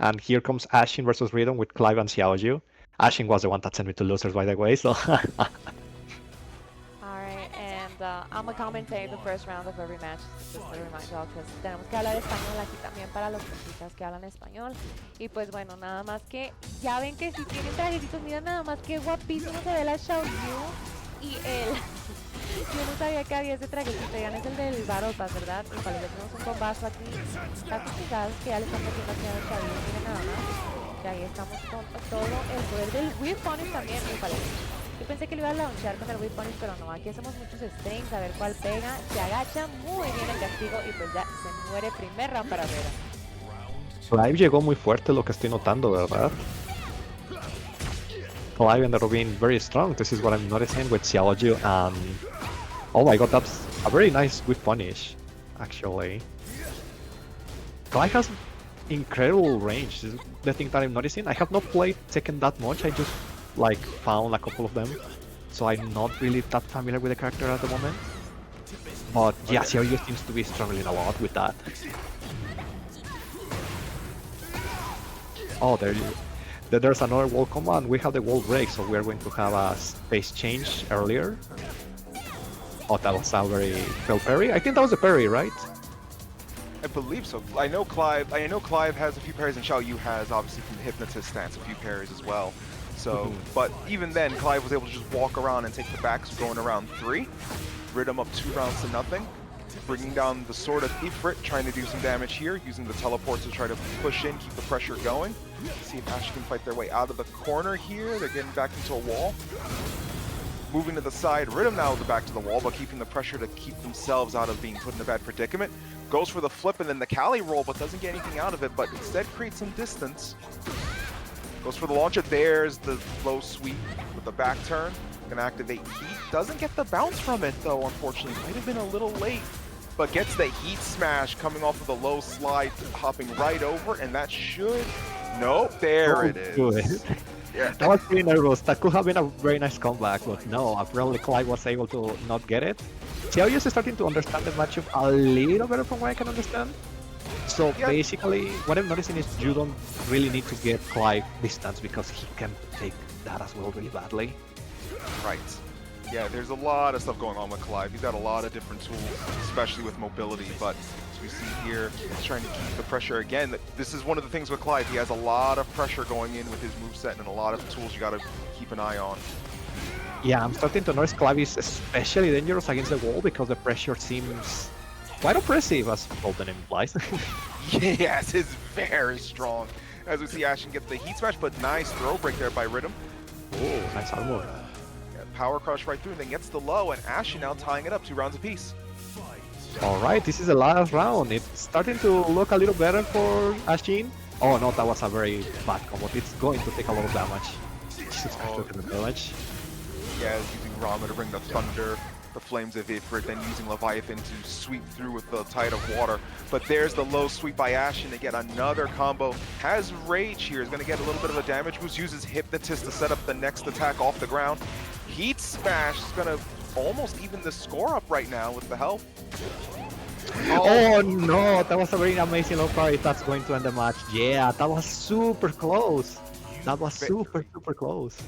And here comes Ashen versus Riddum with Clive and Xiaoju. Ashen was the one that sent me to losers, by the way, so... Alright, and I'm gonna commentate the first round of every match, just to remind y'all, because tenemos que hablar español aquí también para los compis que hablan español. Y pues bueno, nada más que, ya ven que si tienen trajecitos, miren nada más que guapísimo se ve la Xiaoyu y él. Yo no sabía que había ese trajecito, ya es el del Battle Pass, ¿verdad? Y para ya tenemos un combazo aquí, tantos jugadas que ya le están metiendo aquí a la Xiaoyu, miren nada más. Que ahí estamos con todo el poder del Whip Punish también, y vale. Yo pensé que lo iba a launchar con el Whip Punish, pero no. Aquí hacemos muchos strings, a ver cuál pega. Se agacha muy bien el castigo y pues ya se muere primer round para Vera. Clive llegó muy fuerte, lo que estoy notando, ¿verdad? Clive ended up being very strong. This is what I'm noticing with Xiaoju and... Oh my god, that's a very nice whip punish, actually. Clive has incredible range. This is the thing that I'm noticing. I have not played Tekken that much. I just like found a couple of them, so I'm not really that familiar with the character at the moment. But yeah, Sergius seems to be struggling a lot with that. Oh, there's another wall combo, and we have the wall break, so we're going to have a space change earlier. Oh, that was a very fail parry. I think that was a parry, right? I believe so. I know Clive has a few parries, and Xiaoyu has, obviously, from the Hypnotist stance, a few parries as well. So, but even then, Clive was able to just walk around and take the backs going around 3. Riddum up 2 rounds to nothing. Bringing down the Sword of Ifrit, trying to do some damage here, using the teleport to try to push in, keep the pressure going. See if Ash can fight their way out of the corner here. They're getting back into a wall. Moving to the side, Riddum now with the back to the wall, but keeping the pressure to keep themselves out of being put in a bad predicament. Goes for the flip and then the Kali roll, but doesn't get anything out of it, but instead creates some distance. Goes for the launcher. There's the low sweep with the back turn. Gonna activate heat. Doesn't get the bounce from it though, unfortunately. Might have been a little late, but gets the heat smash coming off of the low slide, hopping right over, and that should... Nope, there it is. Good. Yeah. That was pretty nervous. That could have been a very nice comeback, but no, apparently Clive was able to not get it. Xiaoyu is starting to understand the matchup a little better from what I can understand. So basically, what I'm noticing is you don't really need to get Clive distance because he can take that as well really badly. Right. Yeah, there's a lot of stuff going on with Clive. He's got a lot of different tools, especially with mobility, but as we see here, he's trying to keep the pressure again. This is one of the things with Clive. He has a lot of pressure going in with his moveset and a lot of tools you got to keep an eye on. Yeah, I'm starting to notice Clive is especially dangerous against the wall because the pressure seems quite oppressive, as the name implies. Yes, it's very strong. As we see Ashen get the heat smash, but nice throw break there by Riddum. Oh, nice armor. Yeah, power crush right through and then gets the low, and Ashen now tying it up 2 rounds apiece. Alright, this is the last round. It's starting to look a little better for Ashen. Oh no, that was a very bad combo. It's going to take a lot of damage. Jesus Christ, the damage. Yeah, using Rama to bring the thunder, the flames of Ifrit, then using Leviathan to sweep through with the tide of water. But there's the low sweep by Ashen to get another combo. Has Rage here, is going to get a little bit of a damage boost, uses Hypnotist to set up the next attack off the ground. Heat Smash is going to almost even the score up right now with the help. Oh no, that was a very amazing low parry. That's going to end the match. Yeah, that was super close. That was super close.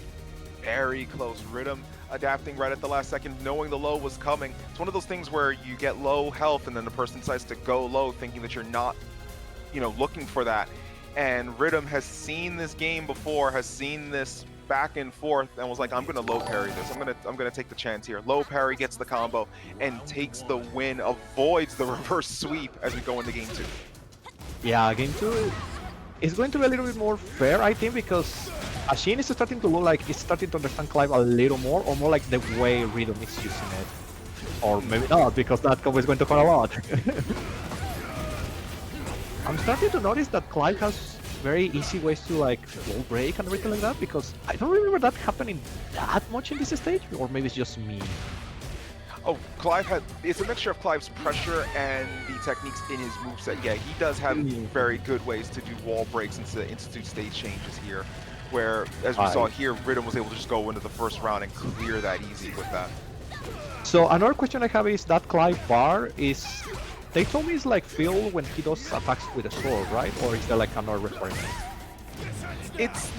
Very close. Riddum adapting right at the last second, knowing the low was coming. It's one of those things where you get low health and then the person decides to go low thinking that you're not, looking for that. And Riddum has seen this game before, has seen this back and forth, and was like, I'm gonna low parry this. I'm gonna take the chance here. Low parry gets the combo and takes the win, avoids the reverse sweep as we go into game 2. Yeah, game 2 is going to be a little bit more fair, I think, because Ashen is starting to look like he's starting to understand Clive a little more, or more like the way Riddum is using it. Or maybe not, because that combo is going to hurt a lot. I'm starting to notice that Clive has very easy ways to like wall break and everything like that, because I don't remember that happening that much in this stage, or maybe it's just me. Oh, Clive it's a mixture of Clive's pressure and the techniques in his moveset. Yeah, he does have very good ways to do wall breaks and to institute stage changes here, where, as we saw here, Riddum was able to just go into the first round and clear that easy with that. So another question I have is that Clive bar is They told me it's like Phil when he does attacks with a sword, right? Or is there like another requirement? It's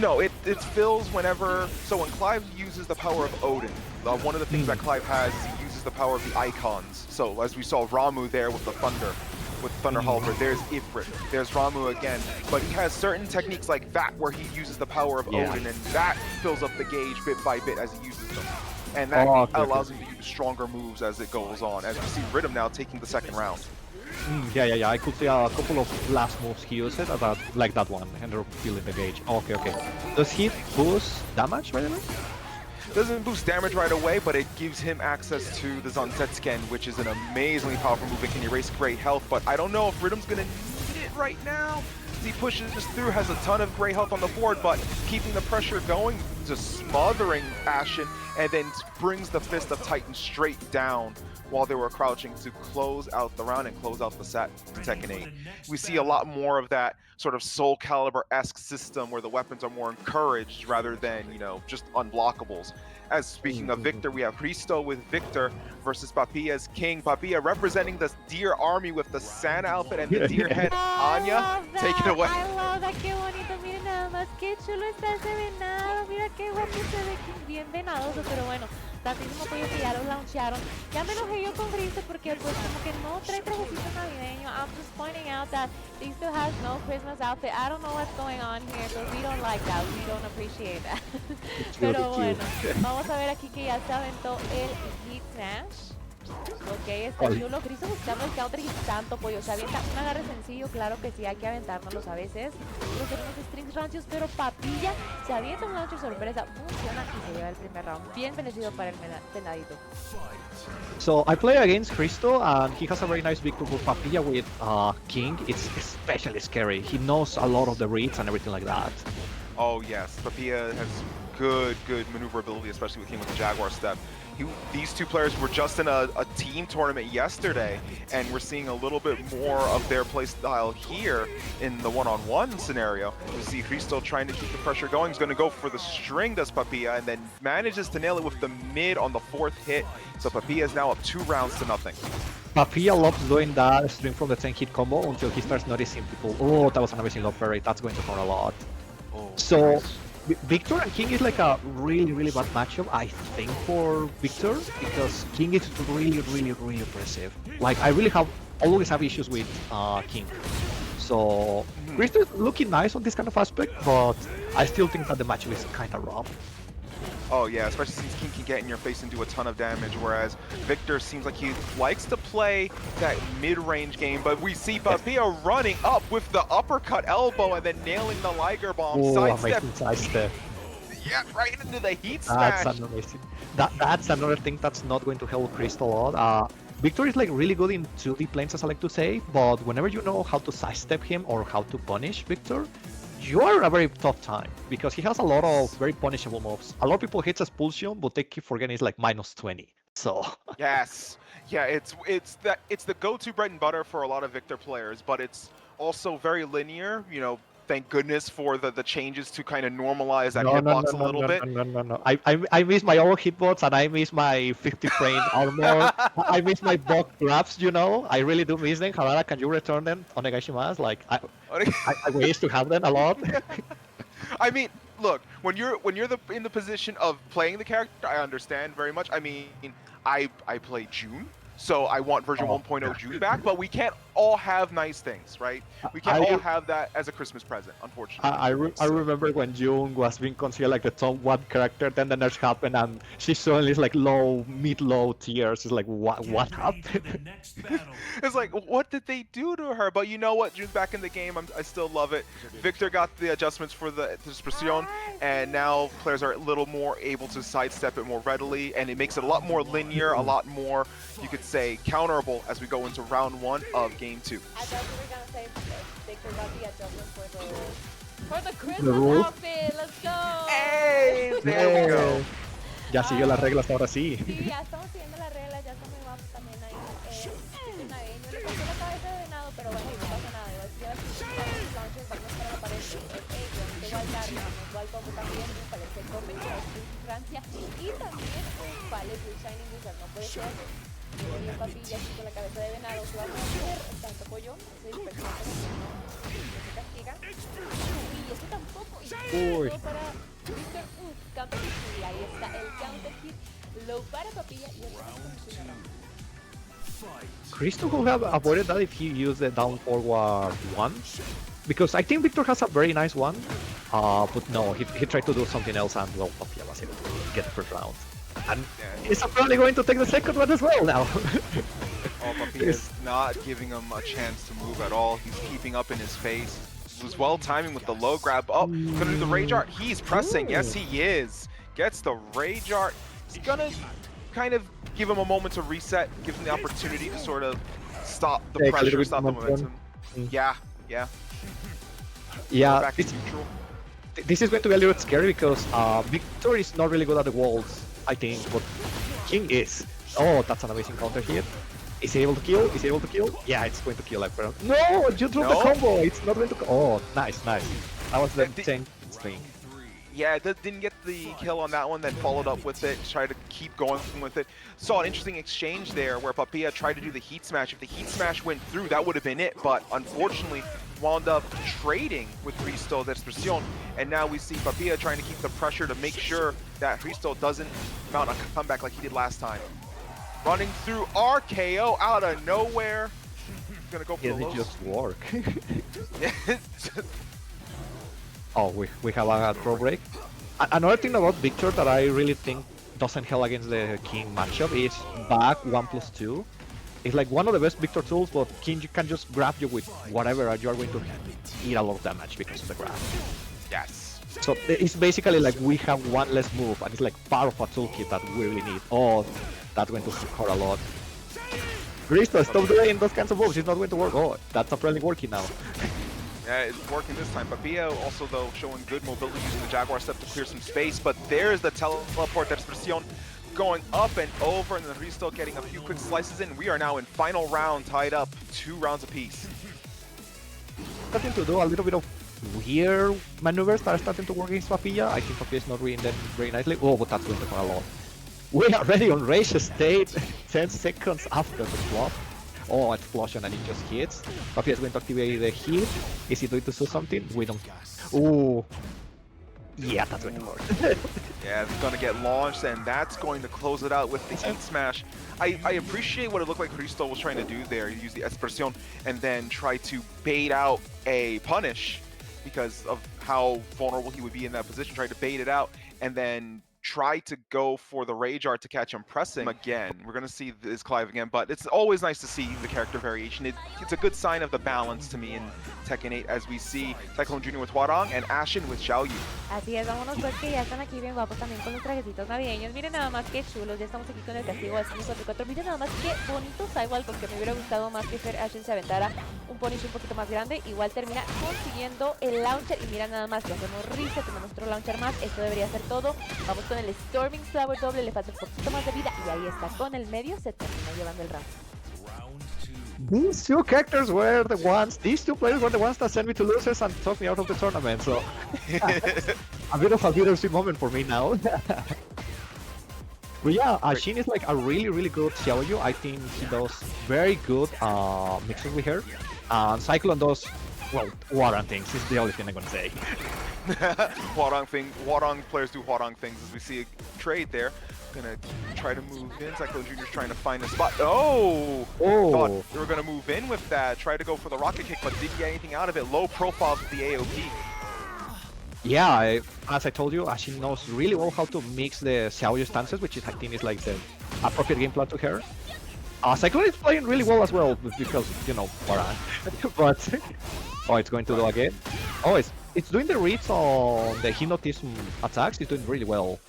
Phil's whenever. So when Clive uses the power of Odin, one of the things that Clive has is he uses the power of the icons. So as we saw Ramu there with the thunder, with Thunder Halberd, there's Ifrit, there's Ramu again, but he has certain techniques like that where he uses the power of Odin, and that fills up the gauge bit by bit as he uses them. And that allows him to use stronger moves as it goes on, as we see Riddum now taking the second round. Yeah. I could see a couple of last moves he used about like that one, and they're filling the gauge. Okay. Does he boost damage by the way? Doesn't boost damage right away, but it gives him access to the Zanzetsuken, which is an amazingly powerful move. It can erase great health, but I don't know if Riddum's gonna need it right now. He pushes through, has a ton of great health on the board, but keeping the pressure going, just smothering Ashen, and then brings the Fist of Titan straight down while they were crouching to close out the round and close out the set to Tekken 8. We see a lot more of that sort of Soul Calibur-esque system where the weapons are more encouraged rather than, you know, just unblockables. As speaking of Victor, we have Hristo with Victor versus Papilla's King. Papilla representing the deer army with the Santa outfit and the deer head. Anya, take it away. I love that, qué bonito, miren nada más, qué chulo está ese venado, mira qué guapo se ve, bien venadoso, pero bueno, tantísimo pollo que ya lo launcharon. Ya me enojé yo con Hristo porque pues como que no trae trajecito navideño. I'm just pointing out that he still has no Christmas outfit. I don't know what's going on here, but we don't like that, we don't appreciate that. Pero bueno, vamos a ver aquí que ya se aventó el Hit Smash. Ok, está chulo. Hristo buscando el counter hit tanto pollo. Se avienta un agarre sencillo, claro que sí, hay que aventárnoslos a veces. Pero tenemos strings rancios, pero Papilla se avienta un launcher sorpresa, funciona y se lleva el primer round. Bien merecido para el penadito. So I play against Hristo, and he has a very nice victory with Papilla with King. It's especially scary. He knows a lot of the reads and everything like that. Oh yes, Papilla has good maneuverability, especially with him with the Jaguar step. These two players were just in a team tournament yesterday, and we're seeing a little bit more of their play style here in the one-on-one scenario. You see Hristo trying to keep the pressure going. He's going to go for the string, does Papilla, and then manages to nail it with the mid on the fourth hit. So Papilla is now up 2 rounds to nothing. Papilla loves doing that string from the 10-hit combo until he starts noticing people. Oh, that was an amazing love parry. That's going to hurt a lot. Oh, so. Nice. Victor and King is like a really bad matchup, I think, for Victor, because King is really aggressive. Like, I always have issues with King. So, Hristo is looking nice on this kind of aspect, but I still think that the matchup is kind of rough. Oh yeah, especially since King can get in your face and do a ton of damage, whereas Victor seems like he likes to play that mid-range game, but we see Papilla running up with the uppercut elbow and then nailing the Liger Bomb. Oh, amazing sidestep. Yeah, right into the heat smash. That's amazing. That's another thing that's not going to help Hristo a lot. Victor is like really good in 2D planes, as I like to say, but whenever you know how to sidestep him or how to punish Victor, you are a very tough time, because he has a lot of very punishable moves. A lot of people hit Expulsion, but they keep forgetting it's like -20. So yes, yeah, it's the go-to bread and butter for a lot of Victor players, but it's also very linear. You know, thank goodness for the changes to kind of normalize that hitbox a little bit. No. I miss my old hitbox, and I miss my 50 frame armor. I miss my block grabs, you know. I really do miss them. Harada, can you return them on Xmas? Like, I wish to have them a lot. I mean, look, when you're in the position of playing the character, I understand very much. I mean, I play June, so I want version 1.0 June back, but we can't all have nice things, right? We can't all have that as a Christmas present, unfortunately. I remember when June was being considered like the top 1 character, then the nerfs happened, and she suddenly is like mid-low tiers. It's like, what happened? It's like, what did they do to her? But you know what? June's back in the game. I still love it. Victor got the adjustments for the Dispersion, and now players are a little more able to sidestep it more readily, and it makes it a lot more linear, a lot more, you could say, counterable as we go into round 1 of Game 2. I thought you were gonna say Victor got the adjustment for the Christmas outfit. Let's go. Hey, there we go. Ya siguió las reglas ahora sí. Sí, ya estamos siguiendo las reglas, ya estamos vamos también ahí. Navideño, le pasó la cabeza de venado, pero bueno, no pasa nada. Lleva sus launches, vamos para la pared. Igual Darna, igual como también, para el sector, Francia, y también vale Blue Shining Wizard, no puede ser. Y Papilla así con la cabeza de venado que va a hacer tanto pollo, se dispersa no se castiga. Y eso tampoco. Y Uy. todo para Mr. Counter hit. Y ahí está el counter hit. Low para Papilla y otra vez con su round. Hristo could have avoided that if he used the down forward one, because I think Victor has a very nice one, but no, he tried to do something else and well, Papilla was able to get the first round. And he's probably going to take the second one as well now. Oh, Papilla is not giving him a chance to move at all. He's keeping up in his face. He was well timing with the low grab. Oh, gonna do the rage art. He's pressing. Yes, he is. Gets the rage art. He's gonna kind of give him a moment to reset, gives him the opportunity to sort of stop the Take a little pressure, bit stop the momentum. momentum. Yeah. Yeah, Back to neutral. this is going to be a little bit scary because Victor is not really good at the walls, I think, but King is. Oh, that's an amazing counter hit. Is he able to kill? Is he able to kill? Yeah, it's going to kill like no, you dropped the combo. It's not going to. Oh, nice. That was the same thing. Yeah, didn't get the kill on that one, then followed up with it, tried to keep going with it. Saw an interesting exchange there where Papilla tried to do the heat smash. If the heat smash went through, that would have been it, but unfortunately wound up trading with Hristo de Expresión, and now we see Papilla trying to keep the pressure to make sure that Hristo doesn't mount a comeback like he did last time. Running through RKO out of nowhere. Gonna go for the lows. It just work. Oh, we have a throw break. Another thing about Victor that I really think doesn't help against the King matchup is back 1+2. It's like one of the best Victor tools, but King can just grab you with whatever and you're going to eat a lot of damage because of the grab. Yes. So it's basically like we have one less move and it's like part of a toolkit that we really need. Oh, that's going to hurt a lot. Hristo, stop doing those kinds of moves, it's not going to work. Oh, that's apparently working now. Yeah, it's working this time. Papilla also, though, showing good mobility using the Jaguar step to clear some space, but there's the teleport Expresión going up and over, and then Hristo getting a few quick slices in. We are now in final round, tied up 2 rounds apiece. Starting to do a little bit of weird maneuvers that are starting to work against Papilla. I think Papilla is not reading them very nicely. Oh, but that's going to hurt a lot. We are already on rage state 10 seconds after the flop. Oh, explosion and it just hits. Papilla is going to activate the heat. Is he going to do something? We don't. Ooh. Yeah, that's going to hurt. Yeah, it's going to get launched, and that's going to close it out with the heat smash. I appreciate what it looked like Hristo was trying to do there. He used the Expresión and then try to bait out a punish because of how vulnerable he would be in that position. Tried to bait it out and then try to go for the rage art to catch him pressing again. We're going to see this Clive again, but it's always nice to see the character variation. It's a good sign of the balance to me in Tekken 8 as we see Cyclone Jr. with Hwarang and Ashen with Xiaoyu. Así es, vámonos pues que ya están aquí bien guapos también con los trajecitos navideños. Miren nada más que chulos, ya estamos aquí con el castigo de 5-4-4. Miren nada más que bonito igual porque me hubiera gustado más que Fer Ashen se aventara un punish un poquito más grande. Igual termina consiguiendo el launcher y mira nada más que hacemos reset, tenemos otro launcher más. Esto debería ser todo. Vamos con el Storming Flower doble, le falta un poquito más de vida y ahí está con el medio, se termina llevando el round. These two characters were the ones, these two players were the ones that sent me to losers and took me out of the tournament, so a bit of a bittersweet moment for me now. But yeah, Ashin is like a really good Xiaoyu. I think he does very good mixing with her. And Cyclone does, well, Hwarang things, is the only thing I'm gonna say. Hwarang players do Hwarang things as we see a trade there. Gonna try to move in. Cyclone Jr.'s trying to find a spot. Oh! Thought they were gonna move in with that. Try to go for the rocket kick, but didn't get anything out of it. Low profile with the AOP. Yeah, as I told you, Ashin knows really well how to mix the Xiaoyu stances, which is, I think is like the appropriate game plan to her. Cyclone is playing really well as well because, you know, Hwarang. But oh, it's going to do again. Oh, it's doing the reads on the hypnotism attacks. It's doing really well.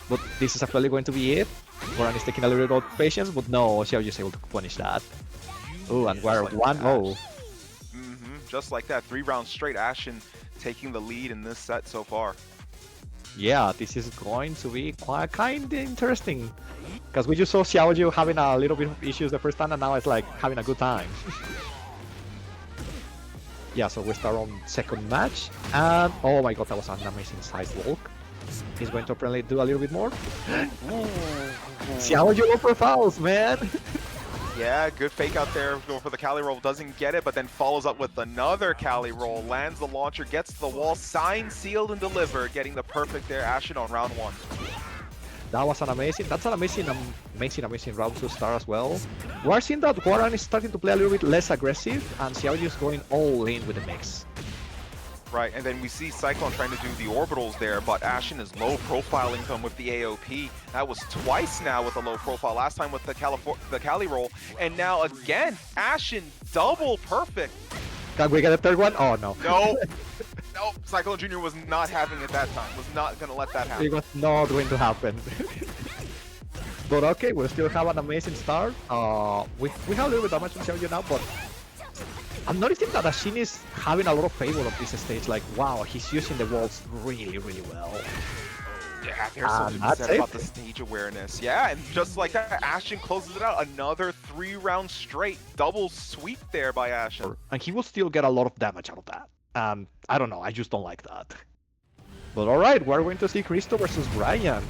But this is actually going to be it. Hwarang is taking a little bit of patience, but no, Xiaoyu is able to punish that. Oh, and we're 1-0. Just like that, 3 rounds straight. Ashen taking the lead in this set so far. Yeah, this is going to be quite kind of interesting. Because we just saw Xiaoyu having a little bit of issues the first time, and now it's like having a good time. Yeah, so we start on second match, and oh my god, that was an amazing sidewalk. He's going to apparently do a little bit more. Xiaoyu low profiles, man! Yeah, good fake out there, going for the Cali roll, doesn't get it, but then follows up with another Cali roll, lands the launcher, gets to the wall, signed, sealed, and delivered, getting the perfect there, Ashen on round 1. That was an amazing, that's an amazing round to start as well. We're seeing that Warren is starting to play a little bit less aggressive, and Xiaoyu is going all in with the mix. Right, and then we see Cyclone trying to do the orbitals there, but Ashen is low profiling them with the AOP. That was twice now with a low profile, last time with the Cali roll, and now again, Ashen double perfect. Can we get a third one? Oh no. No, no, Cyclone Jr. was not having it that time, was not going to let that happen. It was not going to happen. But okay, we still have an amazing start. We have a little bit of damage on Sergius now, but I'm noticing that Ashin is having a lot of favor of this stage. Like, wow, he's using the walls really, really well. Yeah, there's something to be said about the stage awareness. Yeah, and just like that, Ashen closes it out. Another 3 rounds straight. Double sweep there by Ashen. And he will still get a lot of damage out of that. I don't know, I just don't like that. But alright, we're going to see Hristo versus Brian.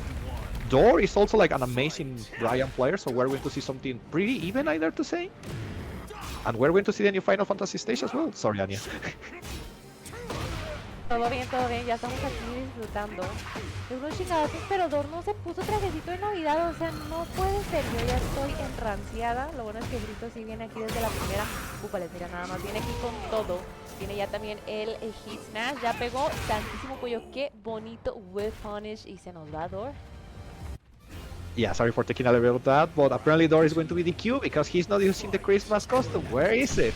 Door is also like an amazing Brian player, so we're going to see something pretty even, I dare to say. And we're going to see the new Final Fantasy stage as well. Sorry, Anya. Todo bien, ya estamos aquí disfrutando de unos chingadazos, pero Dor no se puso trajecito de Navidad, o sea, no puede ser, yo ya estoy enranciada. Lo bueno es que Hristo sí viene aquí desde la primera. Búpales, mira, nada más viene aquí con todo. Tiene ya también el Hit Smash, ya pegó tantísimo pollo, qué bonito whip punish, y se nos va Dor. Yeah, sorry for taking a little bit of that, but apparently Door is going to be DQ because he's not using the Christmas costume. Where is it?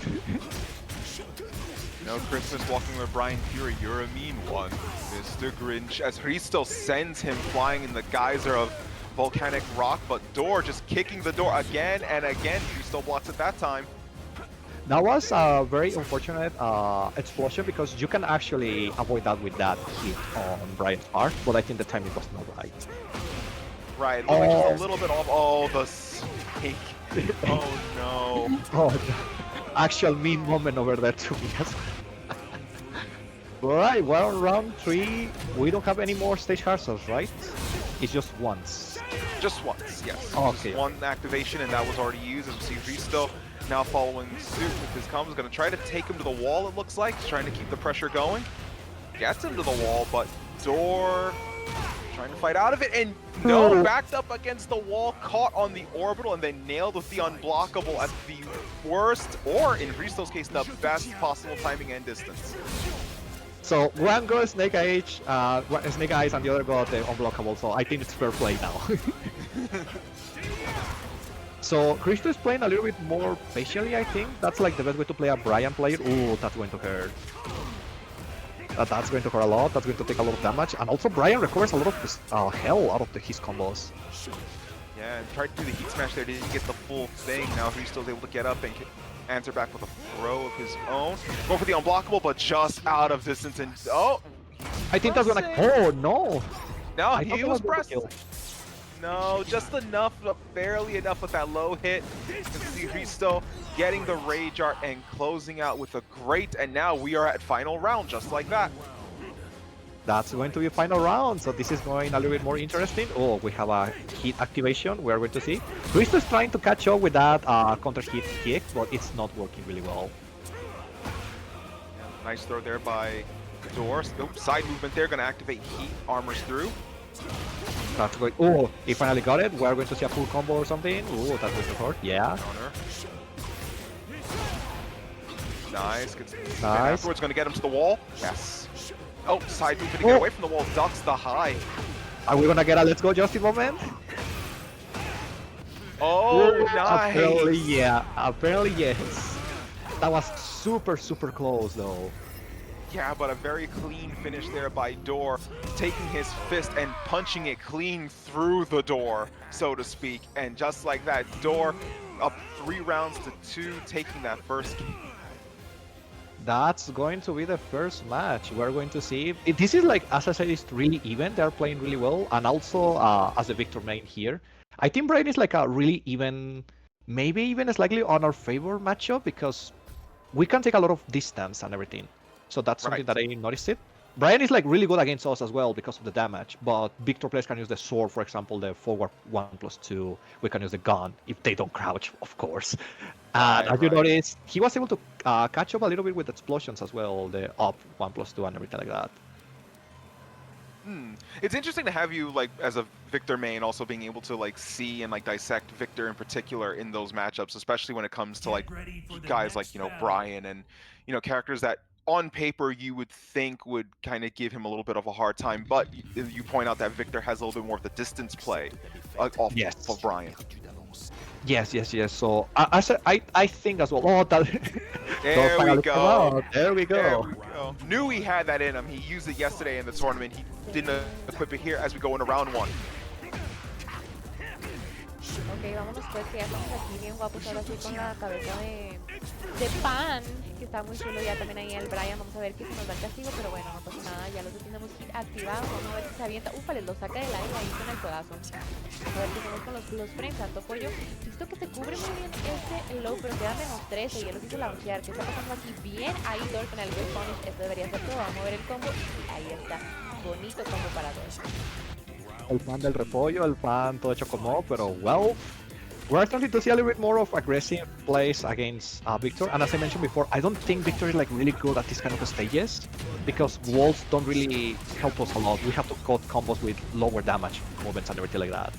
No Christmas walking with Brian Fury, you're a mean one, Mr. Grinch, as Hristo sends him flying in the geyser of volcanic rock, but Door just kicking the door again and again. Hristo blocks it that time. That was a very unfortunate explosion because you can actually avoid that with that hit on Brian's part, but I think the timing was not right. Right, like just a little bit off. Oh, the snake. Oh no. Oh, actual mean moment over there too. Yes. Alright, well, round 3, we don't have any more stage harsels, right? It's just once. Just once, yes. Okay. Just one activation, and that was already used. As we see Hristo now following suit with his combos. Going to try to take him to the wall, it looks like. He's trying to keep the pressure going. Gets him to the wall, but Door trying to fight out of it, and no, backed up against the wall, caught on the orbital, and then nailed with the unblockable at the worst, or in Hristo's case, the best possible timing and distance. So one got Snake Eyes, and the other got the unblockable, so I think it's fair play now. So Hristo is playing a little bit more patiently, I think. That's like the best way to play a Brian player. Ooh, that's going to hurt. That's going to hurt a lot, that's going to take a lot of damage, and also Brian recovers a lot of his, hell out of his combos. Yeah, and tried to do the Heat Smash there, didn't get the full thing. Now Hristo's able to get up and answer back with a throw of his own. Going for the unblockable, but just out of distance, and oh! I think that's gonna... Oh, no! No, he was pressed. No, just enough, barely enough with that low hit. You can see Hristo getting the Rage Art and closing out with a great, and now we are at final round, just like that. That's going to be final round, so this is going a little bit more interesting. Oh, we have a hit activation, we are going to see. Hristo is trying to catch up with that counter hit kick, but it's not working really well. Nice throw there by Door. Oops, side movement there, gonna activate heat, armors through. That's going. Oh, he finally got it. We're going to see a full combo or something. Oh, that's going to hurt. Yeah. Counter. Nice. Good. Nice. Afterwards, going to get him to the wall. Yes. Oh, side movement to get away from the wall. Ducks the high. Are we gonna get a let's go Justin moment? Oh, nice. Apparently, yeah. Apparently, yes. That was super, super close, though. Yeah, but a very clean finish there by Door, taking his fist and punching it clean through the door, so to speak. And just like that, Door up 3 rounds to 2, taking that first game. That's going to be the first match. We're going to see. This is like, as I said, it's really even. They're playing really well. And also, as the Victor main here, I think Brian is like a really even, maybe even slightly on our favor matchup because we can take a lot of distance and everything. So that's something that I noticed it. Brian is like really good against us as well because of the damage, but Victor players can use the sword, for example, the forward 1+2. We can use the gun if they don't crouch, of course. And Right, as you right. notice, he was able to catch up a little bit with explosions as well, the up 1+2 and everything like that. It's interesting to have you like as a Victor main also being able to like see and like dissect Victor in particular in those matchups, especially when it comes to like guys like, you know, Brian and, you know, characters that on paper you would think would kind of give him a little bit of a hard time, but you point out that Victor has a little bit more of the distance play off Yes. of Brian. Yes. So I think as well. Oh, that. There we go. There we There go. we go. Knew he had that in him. He used it yesterday in the tournament. He didn't equip it here as we go into round 1. Ok, vámonos pues, que ya estamos aquí bien guapos ahora sí con la cabeza de pan, que está muy chulo. Ya también ahí el Brian, vamos a ver que se nos da el castigo, pero bueno, no pasa nada, ya los tenemos hit activados, vamos a ver si se avienta. Ufale, lo saca del aire ahí con el pedazo. A ver qué hacemos con los frames, tanto pollo. Visto que se cubre muy bien este low, pero queda -13 y él lo quiso launchear. ¿Qué está pasando aquí? Bien ahí Dor con el Great Punish, esto debería ser todo, vamos a ver el combo y ahí está, bonito combo para Dor. El fan del repollo, el fan todo hecho como, pero well, we're starting to see a little bit more of aggressive plays against Victor. And as I mentioned before, I don't think Victor is like really good at these kind of stages because walls don't really help us a lot. We have to cut combos with lower damage movements and everything like that.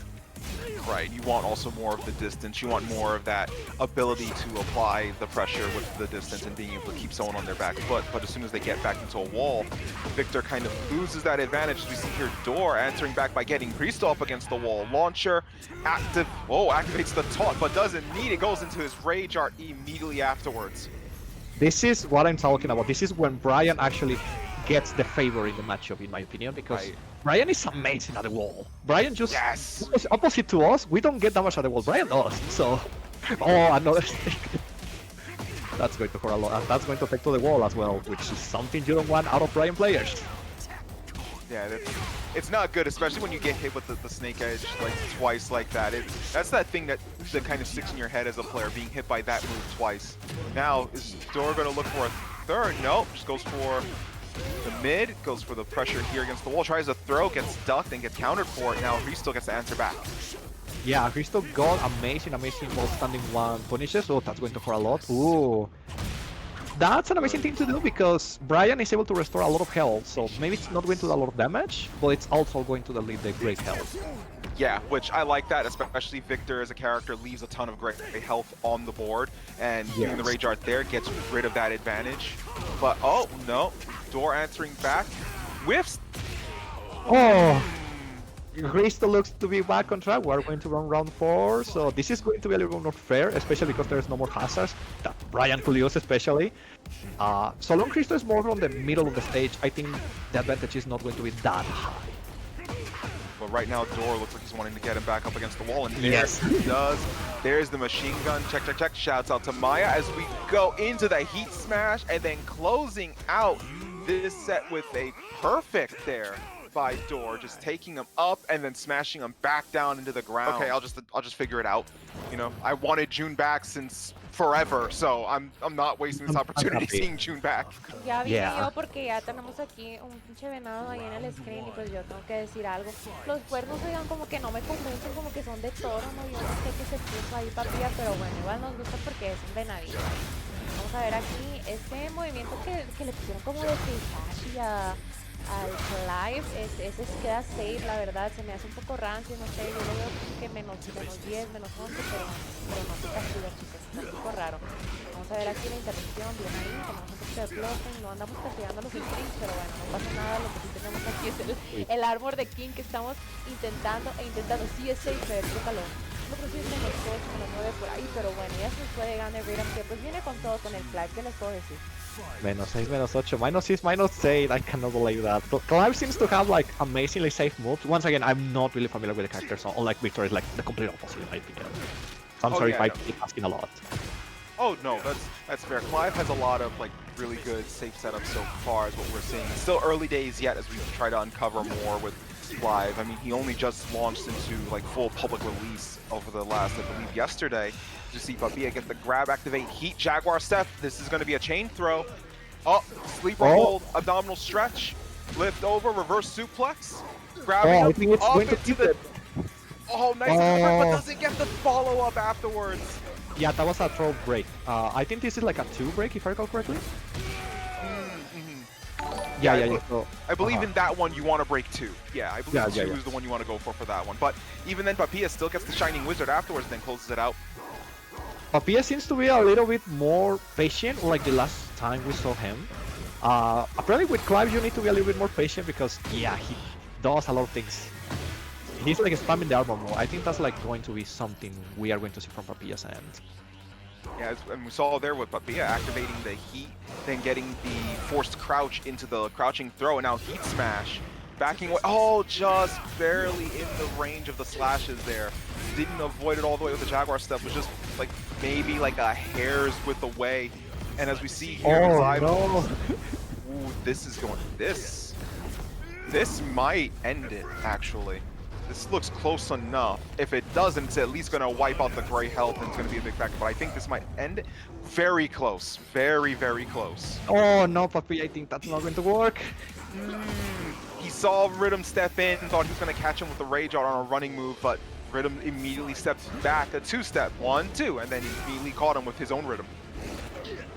Right, you want also more of the distance, you want more of that ability to apply the pressure with the distance and being able to keep someone on their back foot, but as soon as they get back into a wall, Victor kind of loses that advantage. As we see here, Door answering back by getting Hristo up against the wall. Launcher, activates the taunt, but doesn't need it, goes into his Rage Art immediately afterwards. This is what I'm talking about. This is when Brian actually gets the favor in the matchup, in my opinion, because Right. Brian is amazing at the wall. Brian just Yes. opposite to us, we don't get damage at the wall. Brian does. So, oh, another stick. That's going to hurt a lot, and that's going to affect to the wall as well, which is something you don't want out of Brian players. Yeah, it's not good, especially when you get hit with the Snake Edge like twice like that. That's that thing that kind of sticks in your head as a player, being hit by that move twice. Now, is Door going to look for a third? Nope, just goes for the mid, goes for the pressure here against the wall, tries to throw, gets ducked and gets countered for it. Now Hristo gets to answer back. Yeah, Hristo got amazing wall standing one punishes. Oh, that's going to hurt a lot. Ooh. That's an amazing thing to do because Brian is able to restore a lot of health, so maybe it's not going to do a lot of damage, but it's also going to delete the great health. Yeah, which I like that, especially Victor as a character leaves a ton of great health on the board, and using the Rage Art there gets rid of that advantage. But, oh, no, Door answering back, whiffs. Oh! Hristo looks to be back on track. We're going to run round 4, so this is going to be a little more fair, especially because there's no more hazards that Brian could use, especially. So long Hristo is more on the middle of the stage, I think the advantage is not going to be that high. But right now, Door looks like he's wanting to get him back up against the wall, and there Yes. he does. There's the machine gun. Check. Shouts out to Maya as we go into the Heat Smash, and then closing out this set with a perfect there by Door, just taking him up and then smashing him back down into the ground. Okay, I'll just figure it out. You know, I wanted June back since forever, so I'm not wasting this opportunity happy. seeing June back. Ya vine Yeah. yo porque ya tenemos aquí un pinche venado ahí en el screen y pues yo tengo que decir algo. Los cuernos, oigan, como que no me convencen, como que son de toro, ¿no? Yo no sé qué se puso ahí Papilla, pero bueno, igual nos gusta porque es un venadito. Vamos a ver aquí este movimiento que le pusieron como de Fer Ashen al Clive, ese queda safe, la verdad, se me hace un poco rancio, no sé, yo lo veo que menos 10, menos 11, pero no se castiga, chicos, es un poco raro. Vamos a ver aquí la intervención, bien ahí, tenemos un poquito de blocking, no andamos castigando los springs, pero bueno, no pasa nada, lo que sí tenemos aquí es el armor de King que estamos intentando, sí es safe, pero tócalo. No creo que es menos 8, menos 9 por ahí, pero bueno, ya se nos puede ganar Riddum, que pues viene con todo con el Clive, ¿qué les puedo decir? -6, -8, -6, -8, I cannot believe that. Clive seems to have like amazingly safe moves. Once again, I'm not really familiar with the character, so unlike Victor is like the complete opposite in my opinion. So I'm sorry if I keep asking a lot. Oh no, that's fair. Clive has a lot of like really good safe setups so far is what we're seeing. It's still early days yet as we try to uncover more with Clive. I mean, he only just launched into like full public release over the last, I believe, yesterday. You see Papilla get the grab, activate Heat, Jaguar Step. This is going to be a chain throw. Oh, sleeper hold, abdominal stretch. Lift over, reverse suplex, Oh, grabbing I him think it's up going to into keep the. it. Oh, nice cover, but doesn't get the follow up afterwards. Yeah, that was a throw break. I think this is like a 2 break, if I recall correctly. Yeah, yeah, yeah. So, I believe in that one you want to break 2. Yeah, I believe Yeah, 2 yeah, yeah. is the one you want to go for that one. But even then, Papilla still gets the Shining Wizard afterwards, then closes it out. Papilla seems to be a little bit more patient, like the last time we saw him. Apparently with Clive you need to be a little bit more patient because, yeah, he does a lot of things. He's like spamming the armor more. I think that's like going to be something we are going to see from Papilla's end. Yeah, and we saw there with Papilla activating the heat, then getting the forced crouch into the crouching throw, and now heat smash. Backing away, oh, just barely in the range of the slashes there. Didn't avoid it all the way with the Jaguar step, was just like maybe like a hair's width away. And as we see here, Clive, no! ooh, this is going, this might end it, actually. This looks close enough. If it doesn't, it's at least going to wipe out the gray health and it's going to be a big factor. But I think this might end it. Very close. Very, very close. Oh no, Papilla, I think that's not going to work. He saw Riddum step in, thought he was going to catch him with the Rage Art on a running move, but Riddum immediately steps back, a 2-step, 1, 2, and then he immediately caught him with his own Riddum.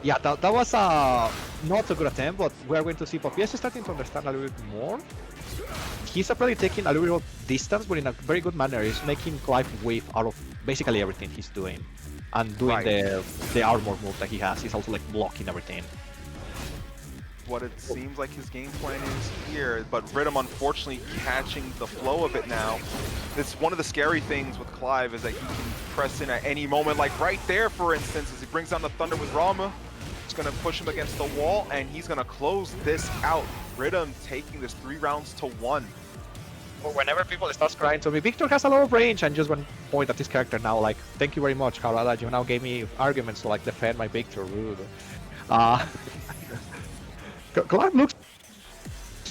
Yeah, that was a not a good attempt, but we're going to see Papilla starting to understand a little bit more. He's probably taking a little bit of distance, but in a very good manner. He's making Clive wave out of basically everything he's doing. And doing the armor move that he has. He's also like blocking everything. What it seems like his game plan is here, but Riddum unfortunately catching the flow of it now. It's one of the scary things with Clive is that he can press in at any moment, like right there, for instance, as he brings down the Thunder with Rama. It's going to push him against the wall, and he's going to close this out. Riddum taking this 3 rounds to 1. Whenever people start crying to me, Victor has a lot of range, and just one point at this character now, like, thank you very much, Carla, you now gave me arguments to like defend my Victor, rude. Clive looks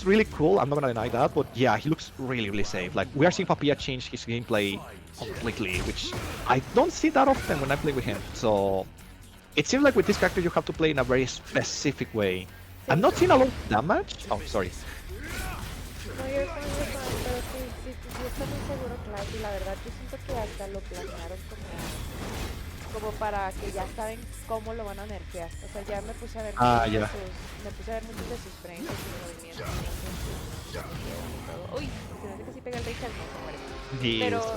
really cool, I'm not gonna deny that, but yeah, he looks really, really safe. Like, we are seeing Papilla change his gameplay completely, which I don't see that often when I play with him, so it seems like with this character you have to play in a very specific way. I'm not seeing a lot of damage. Oh, sorry. No, yo estoy muy fan, pero sí está muy seguro, Clive, y la verdad yo siento que hasta lo planearon como para que ya saben cómo lo van a nerfear. O sea, ya me puse a ver muchos de sus frames, de sus movimientos, y todo. Uy, se me hace que sí pega el Richard, no se muere.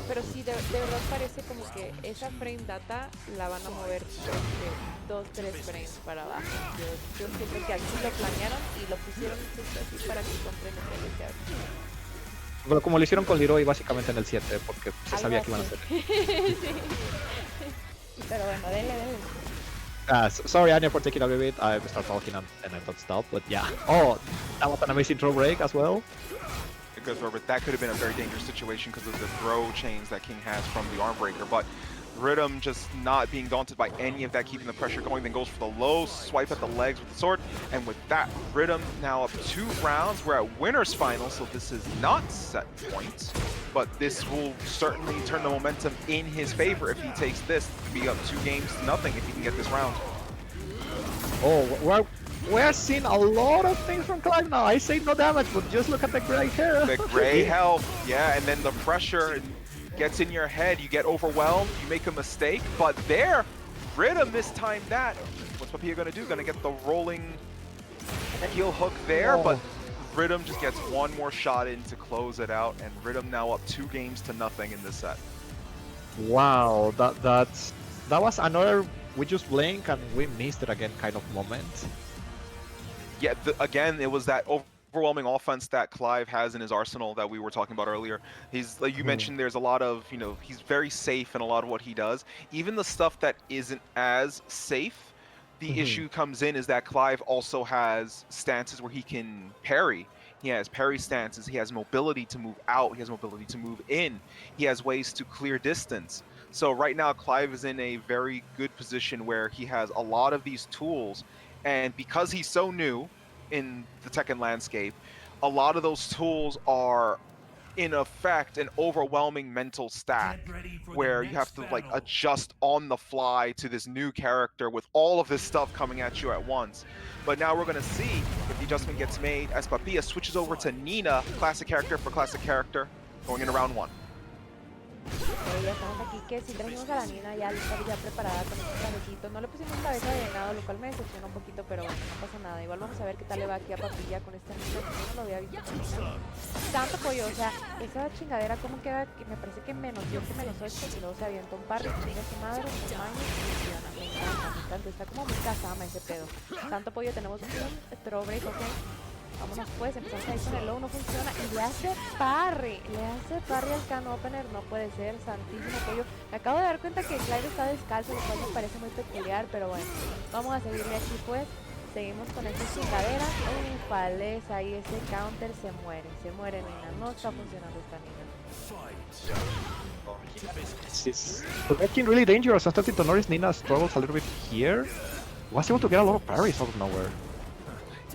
Pero sí, de verdad parece como que esa frame data la van a mover de 2-3 frames para abajo. Yo siento que aquí lo planearon y lo pusieron justo así para que compren el deseado. Bueno, como lo hicieron con Leroy básicamente en el 7, porque se sabía que iban a hacer. Sí. Pero bueno, dele. Sorry, Anya, for taking a little bit. I started talking and I thought stop, but yeah. Oh, that was an amazing throw break as well. Because Robert, that could have been a very dangerous situation because of the throw chains that King has from the arm breaker. But Riddum just not being daunted by any of that, keeping the pressure going, then goes for the low swipe at the legs with the sword. And with that, Riddum now up 2 rounds. We're at winner's final, so this is not set points. But this will certainly turn the momentum in his favor if he takes this. To be up 2-0 if he can get this round. Oh, we're seeing a lot of things from Clive now. I say no damage, but just look at the gray hair. The gray health, yeah, and then the pressure gets in your head, you get overwhelmed, you make a mistake, but there, Riddum mistimed that. What's Papilla gonna do? Gonna get the rolling heel hook there, but Riddum just gets one more shot in to close it out, and Riddum now up 2-0 in this set. Wow, that was another we just blink and we missed it again kind of moment. Yeah, again, it was that overwhelming offense that Clive has in his arsenal that we were talking about earlier. He's, like you mentioned, there's a lot of, he's very safe in a lot of what he does. Even the stuff that isn't as safe, the issue comes in is that Clive also has stances where he can parry. He has parry stances, he has mobility to move out, he has mobility to move in, he has ways to clear distance. So right now Clive is in a very good position where he has a lot of these tools, and because he's so new in the Tekken landscape, a lot of those tools are in effect an overwhelming mental stack where you have to like adjust on the fly to this new character with all of this stuff coming at you at once. But now we're going to see But the adjustment gets made as Papilla switches over to Nina, classic character for classic character, going into round 1. Ya estamos aquí, que si trajimos a la Nina ya lista, ya preparada con estos trajecitos. No le pusimos cabeza de venado, lo cual me decepciona un poquito, pero bueno, no pasa nada. Igual vamos a ver qué tal le va aquí a Papilla con esta Nina, que yo no lo había visto con Nina. Tanto pollo, o sea, esa chingadera como queda, que me parece que menos dio que menos 8 y luego se avienta un parry, chinga su madre, un maño y funciona. Me encanta, está como muy casama ese pedo. Tanto pollo, tenemos un throw break, ok. Vámonos pues, empezamos ahí con el low, no funciona y le hace parry al can opener, no puede ser, santísimo pollo. Me acabo de dar cuenta que Clive está descalzo, lo cual me parece muy peculiar, pero bueno, vamos a seguirle aquí pues. Seguimos con esta chingadera, ufales, ahí ese counter se muere Nina, no está funcionando esta Nina. It's looking really dangerous. I'm starting to notice Nina struggles a little bit here. Was able to get a lot of parries out of nowhere.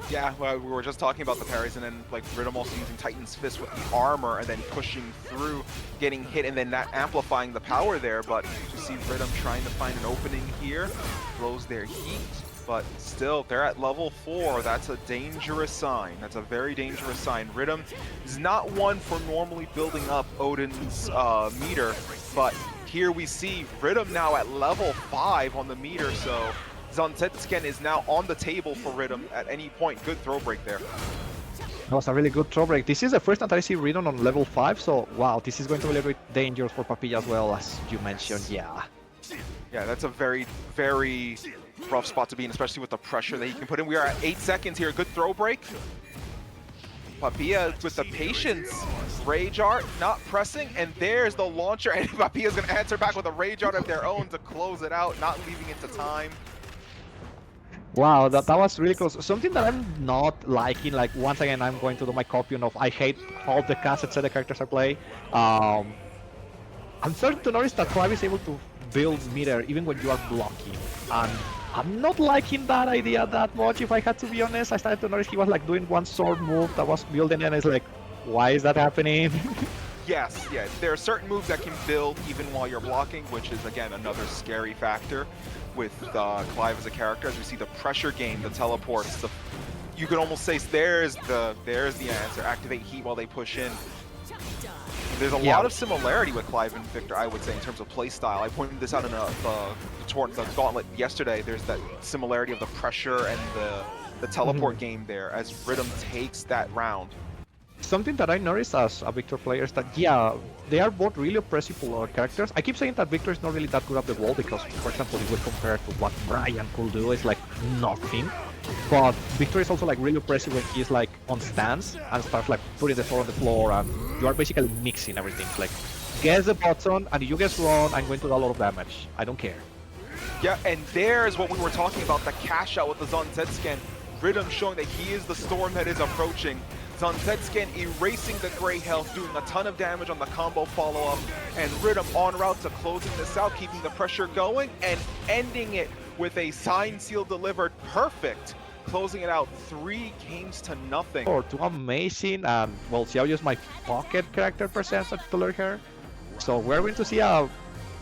Yeah, well, we were just talking about the parries, and then like Riddum also using Titan's Fist with the armor, and then pushing through, getting hit, and then not amplifying the power there. But you see Riddum trying to find an opening here, blows their heat, but still they're at level 4. That's a dangerous sign. That's a very dangerous sign. Riddum is not one for normally building up Odin's meter, but here we see Riddum now at level 5 on the meter, so Zanzetsken is now on the table for Riddum at any point. Good throw break there. That was a really good throw break. This is the first time that I see Riddum on level 5, so wow, this is going to be a little bit dangerous for Papilla as well, as you mentioned, yeah. Yeah, that's a very, very rough spot to be in, especially with the pressure that he can put in. We are at 8 seconds here. Good throw break. Papilla with the patience. Rage Art not pressing, and there's the launcher, and Papilla's going to answer back with a Rage Art of their own to close it out, not leaving it to time. Wow, that was really close. Something that I'm not liking, like once again, I'm going to do my copying of I hate all the cassettes that the characters are playing. I'm starting to notice that Clive is able to build meter even when you are blocking. And I'm not liking that idea that much, if I had to be honest. I started to notice he was like doing one sword move that was building, and it's like, why is that happening? Yes, there are certain moves that can build even while you're blocking, which is again another scary factor with Clive as a character. As we see the pressure game, the teleports, you could almost say there's the answer. Activate heat while they push in. There's a lot of similarity with Clive and Victor, I would say, in terms of play style. I pointed this out in the Gauntlet yesterday. There's that similarity of the pressure and the teleport game there as Riddum takes that round. Something that I noticed as a Victor player is that, yeah, they are both really oppressive characters. I keep saying that Victor is not really that good at the wall because, for example, if we compare to what Brian could do, it's like nothing. But Victor is also like really oppressive when he's like on stance and starts like putting the sword on the floor, and you are basically mixing everything. It's like, guess the button, and if you guess wrong, I'm going to do a lot of damage. I don't care. Yeah, and there's what we were talking about, the cash out with the Zanzetsken. Riddum showing that he is the storm that is approaching. Zanzetsken erasing the gray health, doing a ton of damage on the combo follow-up, and Riddum en route to closing this out, keeping the pressure going, and ending it with a sign seal delivered perfect, closing it out 3-0. Or too amazing, and well, Xiao used my pocket character percentage to learn her. So we're going to see a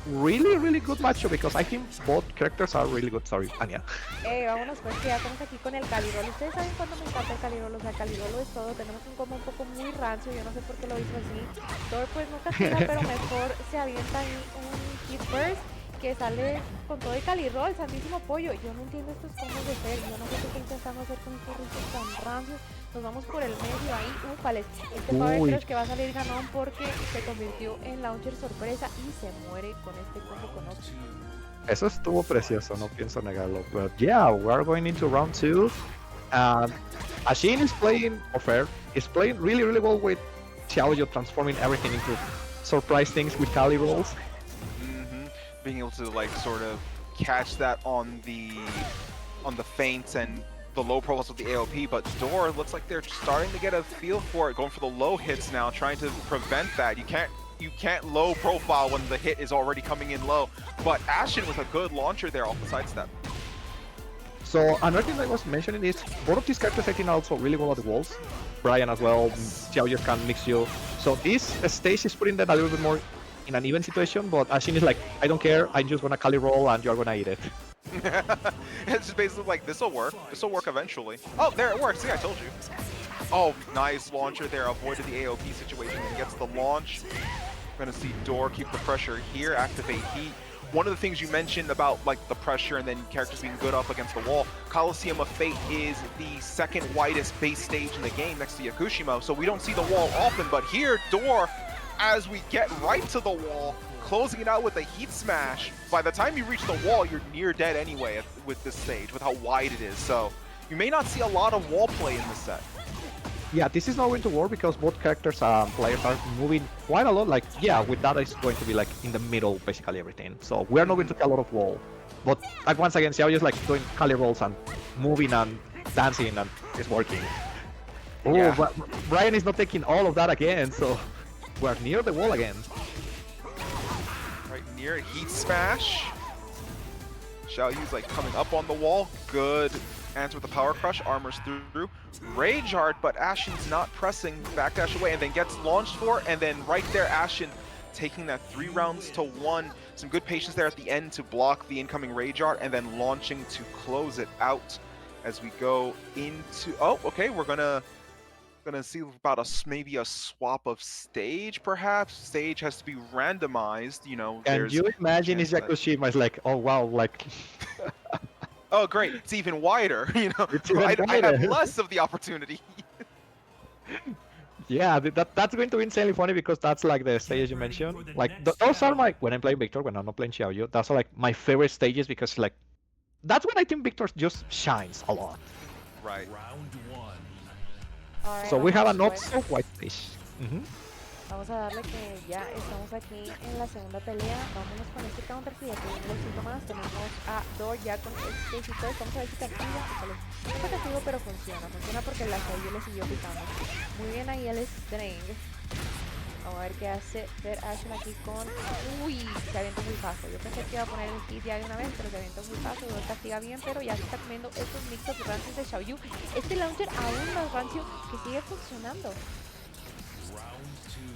really good matchup because I think both characters are really good. Sorry, Anya. Vámonos pues, que ya estamos aquí con el Calirolo. Ustedes saben cuándo me encanta el Calirolo, o sea, Calirolo es todo. Tenemos un combo un poco muy rancio, yo no sé por qué lo hizo así. Thor pues no castiga, pero mejor se avienta ahí un hit burst que sale con todo el Calirol, santísimo pollo. Yo no entiendo estos combos de Fer, yo no sé qué está intentando hacer con estos riscos tan rancios. Nos vamos por el medio ahí, ufales. Este Power Crush que va a salir ganón porque se convirtió en launcher sorpresa y se muere con este combo con Ox. Eso estuvo precioso, no pienso negarlo. But yeah, we're going into round 2. Ashen is playing, or Fer, is playing really well with Xiaoyu, transforming everything into surprise things with Kali rolls. Being able to like sort of catch that on the feints and the low profiles with the AOP, but Door looks like they're starting to get a feel for it, going for the low hits now, trying to prevent that. You can't low profile when the hit is already coming in low, but Ashen with a good launcher there off the sidestep. So another thing I was mentioning is both of these characters I think are also really well at the walls. Brian as well, Xiao just can mix you. So this stage is putting them a little bit more in an even situation, but Ashen is like, I don't care, I'm just gonna Kali roll and you're gonna eat it. It's just basically like, this'll work. This'll work eventually. Oh, there it works. See, I told you. Oh, nice launcher there. Avoided the AOP situation and gets the launch. Gonna see Door keep the pressure here, activate Heat. One of the things you mentioned about like the pressure and then characters being good up against the wall, Coliseum of Fate is the second widest base stage in the game next to Yakushima, so we don't see the wall often, but here, Door, as we get right to the wall, closing it out with a Heat Smash. By the time you reach the wall, you're near dead anyway with this stage, with how wide it is, so you may not see a lot of wall play in this set. Yeah, this is not going to work because both characters and players are moving quite a lot. Like, yeah, with that it's going to be like in the middle, basically everything. So we are not going to see a lot of wall. But like once again, Xiao is like doing Kali rolls and moving and dancing and it's working. Oh, Yeah. but Brian is not taking all of that again, so we're near the wall again. Right near it, Heat Smash. Xiaoyu's like coming up on the wall. Good answer with the Power Crush, armors through. Rage Art, but Ashen's not pressing, backdash away, and then gets launched for, and then right there, Ashen taking that 3 rounds to 1. Some good patience there at the end to block the incoming Rage Art, and then launching to close it out as we go into, oh, okay, we're gonna see about maybe a swap of stage, perhaps. Stage has to be randomized, you know. Can there's you imagine if chance that- Yakushima is like, oh wow, like... Oh, great, it's even wider, you know. It's even I have wider. less of the opportunity. Yeah, that's going to be insanely funny because that's like the stage you mentioned. Like those are my when I'm playing Victor, when I'm not playing Xiaoyu, that's like my favorite stages because like that's when I think Victor just shines a lot. Right. Alright, So we have a vamos, not pues. so white stage. Vamos a darle que ya estamos aquí en la segunda pelea. Vámonos con este counter que ya tenemos un éxito más. Tenemos a Door ya con este éxito. Vamos a ver si te activa. No fue castigo, pero funciona. Funciona porque la Sergius le siguió picando. Muy bien ahí el string. Vamos a ver qué hace Fer Ashen aquí con... Uy, se avienta un paso. Yo pensé que iba a poner el hit ya de una vez, pero se avienta un paso. Door castiga bien, pero ya se está comiendo estos mixos rancios de Xiaoyu. Este launcher aún más rancio que sigue funcionando.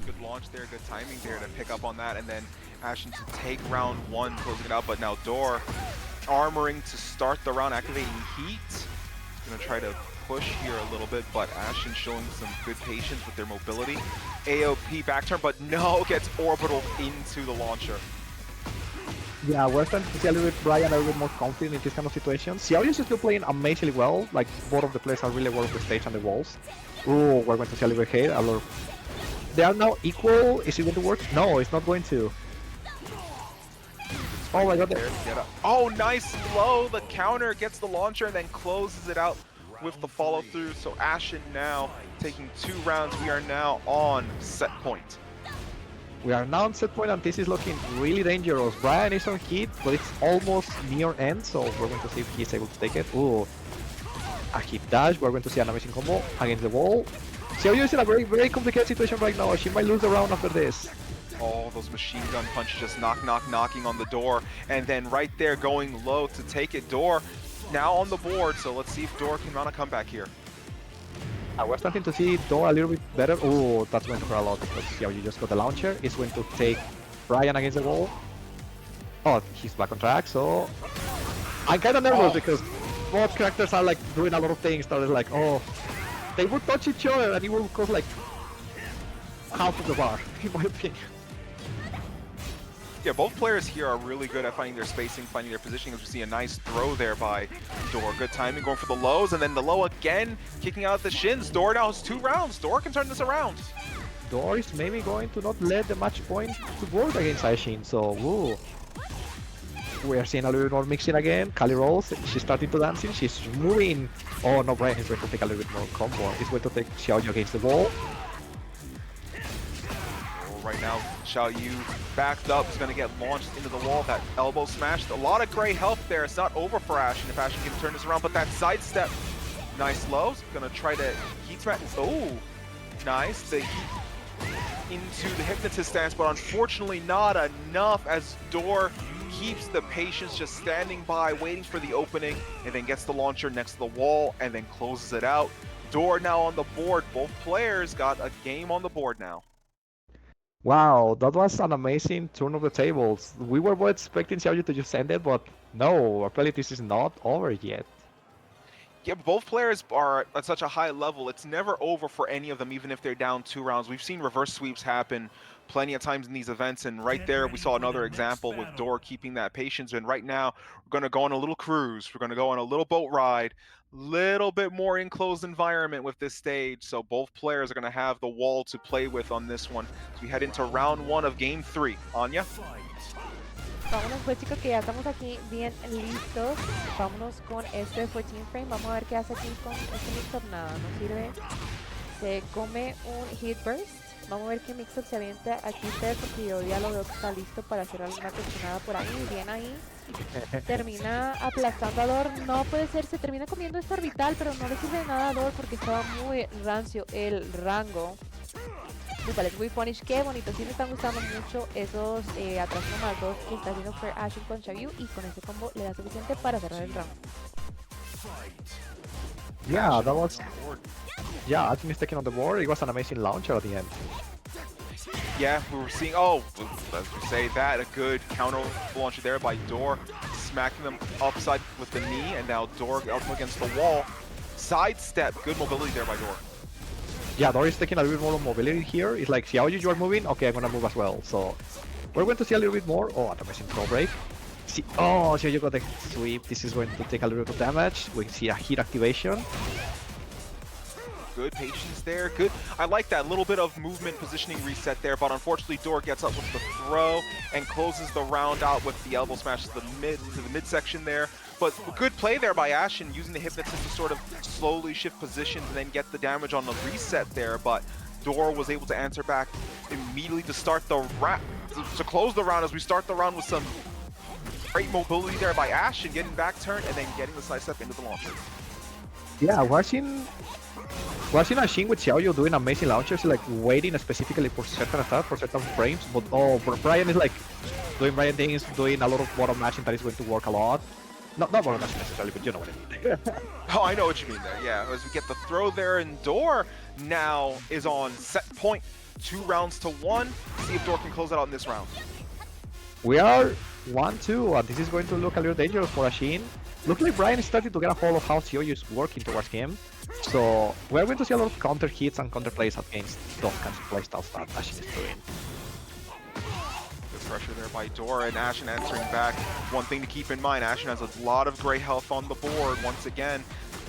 Good launch there, good timing there to pick up on that, and then Ashen to take round 1, closing it out, but now Door armoring to start the round, activating Heat. Gonna try to push here a little bit, but Ashen showing some good patience with their mobility. AOP back turn, but no, gets orbital into the launcher. Yeah, we're starting to see a little bit Brian a little bit more confident in this kind of situation. Xiaoyu is still playing amazingly well. Like both of the players are really well with the stage and the walls. Ooh, we're going to see a little bit here. A little... They are now equal. Is it going to work? No, it's not going to. Oh my god. Oh, nice blow. The counter gets the launcher and then closes it out with the follow through. So Ashen now taking 2 rounds. We are now on set point. We are now on set point and this is looking really dangerous. Brian is on hit, but it's almost near end, so we're going to see if he's able to take it. Ooh. A hit dash. We're going to see an amazing combo against the wall. Xiaoyu is in a very, very complicated situation right now. She might lose the round after this. All those machine gun punches just knocking on the Door, and then right there going low to take it. Door now on the board, so let's see if Door can mount a comeback here. We're starting to see Door a little bit better. Oh, that's going to hurt a lot because Xiaoyu just got the launcher. It's going to take Brian against the wall. Oh, he's back on track, so... I'm kind of nervous because both characters are like doing a lot of things that is like, oh... They would touch each other and it will cause like half of the bar, in my opinion. Yeah, both players here are really good at finding their spacing, finding their positioning. As we see a nice throw there by Door. Good timing, going for the lows, and then the low again, kicking out the shins. Door now has 2 rounds. Door can turn this around. Door is maybe going to not let the match point to work against Ashen, so woo. We are seeing a little bit more mixing again. Kali rolls, she's starting to dancing, she's moving. Oh no, Brian is going to take a little bit more combo. He's going to take Xiaoyu against the wall. Right now, Xiaoyu backed up, is going to get launched into the wall. That elbow smash, a lot of great help there. It's not over for Ashen if Ashen can turn this around, but that sidestep, nice lows. Going to try to heat smash. Oh, nice. The heat into the hypnotist stance, but unfortunately not enough as Door keeps the patience, just standing by, waiting for the opening, and then gets the launcher next to the wall, and then closes it out. Door now on the board. Both players got a game on the board now. Wow, that was an amazing turn of the tables. We were both expecting Sergius to just end it, but No, apparently this is not over yet. Yeah, both players are at such a high level. It's never over for any of them, even if they're down 2 rounds. We've seen reverse sweeps happen plenty of times in these events, and right there we saw another example with Door keeping that patience. And right now we're going to go on a little cruise. We're going to go on a little boat ride, little bit more enclosed environment with this stage. So both players are going to have the wall to play with on this one. So we head into round 1 of game 3. Anya? Vámonos pues chicos que ya estamos aquí bien listos. Vámonos con este 14 frame. Vamos a ver qué hace aquí con este mix-up. Nada, no sirve. Se come un hit burst. Vamos a ver qué mix-up se avienta aquí Fer, porque yo ya lo veo que está listo para hacer alguna cocinada por ahí. Bien ahí. Termina aplastando a Dor. No puede ser, se termina comiendo esta orbital, pero no le sirve de nada a Dor porque estaba muy rancio el rango. Me parece muy punish, qué bonito, sí me están gustando mucho esos atrás nomás 2 que está haciendo Fer Ashen con Xavier, y con ese combo le da suficiente para cerrar el round. Yeah, that was... Yeah, Ashen is taking on the board. It was an amazing launcher at the end. Yeah, we were seeing, oh, let's say that, a good counter launcher there by Door, smacking them upside with the knee, and now Door up against the wall. Sidestep, good mobility there by Door. Yeah, Dor is taking a little bit more mobility here. It's like, Xiaoyu, you are moving? Okay, I'm gonna move as well. So, we're going to see a little bit more. Oh, an amazing throw break. See, oh, Xiaoyu got the sweep. This is going to take a little bit of damage. We see a hit activation. Good patience there, good. I like that little bit of movement positioning reset there, but unfortunately Door gets up with the throw and closes the round out with the elbow smash to the midsection there. But good play there by Ashen, using the Hypnotist to sort of slowly shift positions and then get the damage on the reset there. But Door was able to answer back immediately to start the round, to close the round as we start the round with some great mobility there by Ashen, getting back turn and then getting the sidestep into the launcher. Yeah, watching Ashen with Xiaoyu doing amazing launchers, like waiting specifically for certain attacks, for certain frames. But oh, Brian is like doing Brian things, doing a lot of bottom mashing that is going to work a lot. Not bottom mashing necessarily, but you know what I mean. Oh, I know what you mean there. Yeah, as we get the throw there, and Door now is on set point. 2 rounds to 1. See if Door can close it out in this round. We are 1-2, and this is going to look a little dangerous for Ashen. Looks like Brian is starting to get a hold of how Xiaoyu is working towards him. So we're going to see a lot of counter hits and counter plays against those kinds of playstyles that Ashen is doing. Good pressure there by Door, and Ashen answering back. One thing to keep in mind, Ashen has a lot of gray health on the board once again.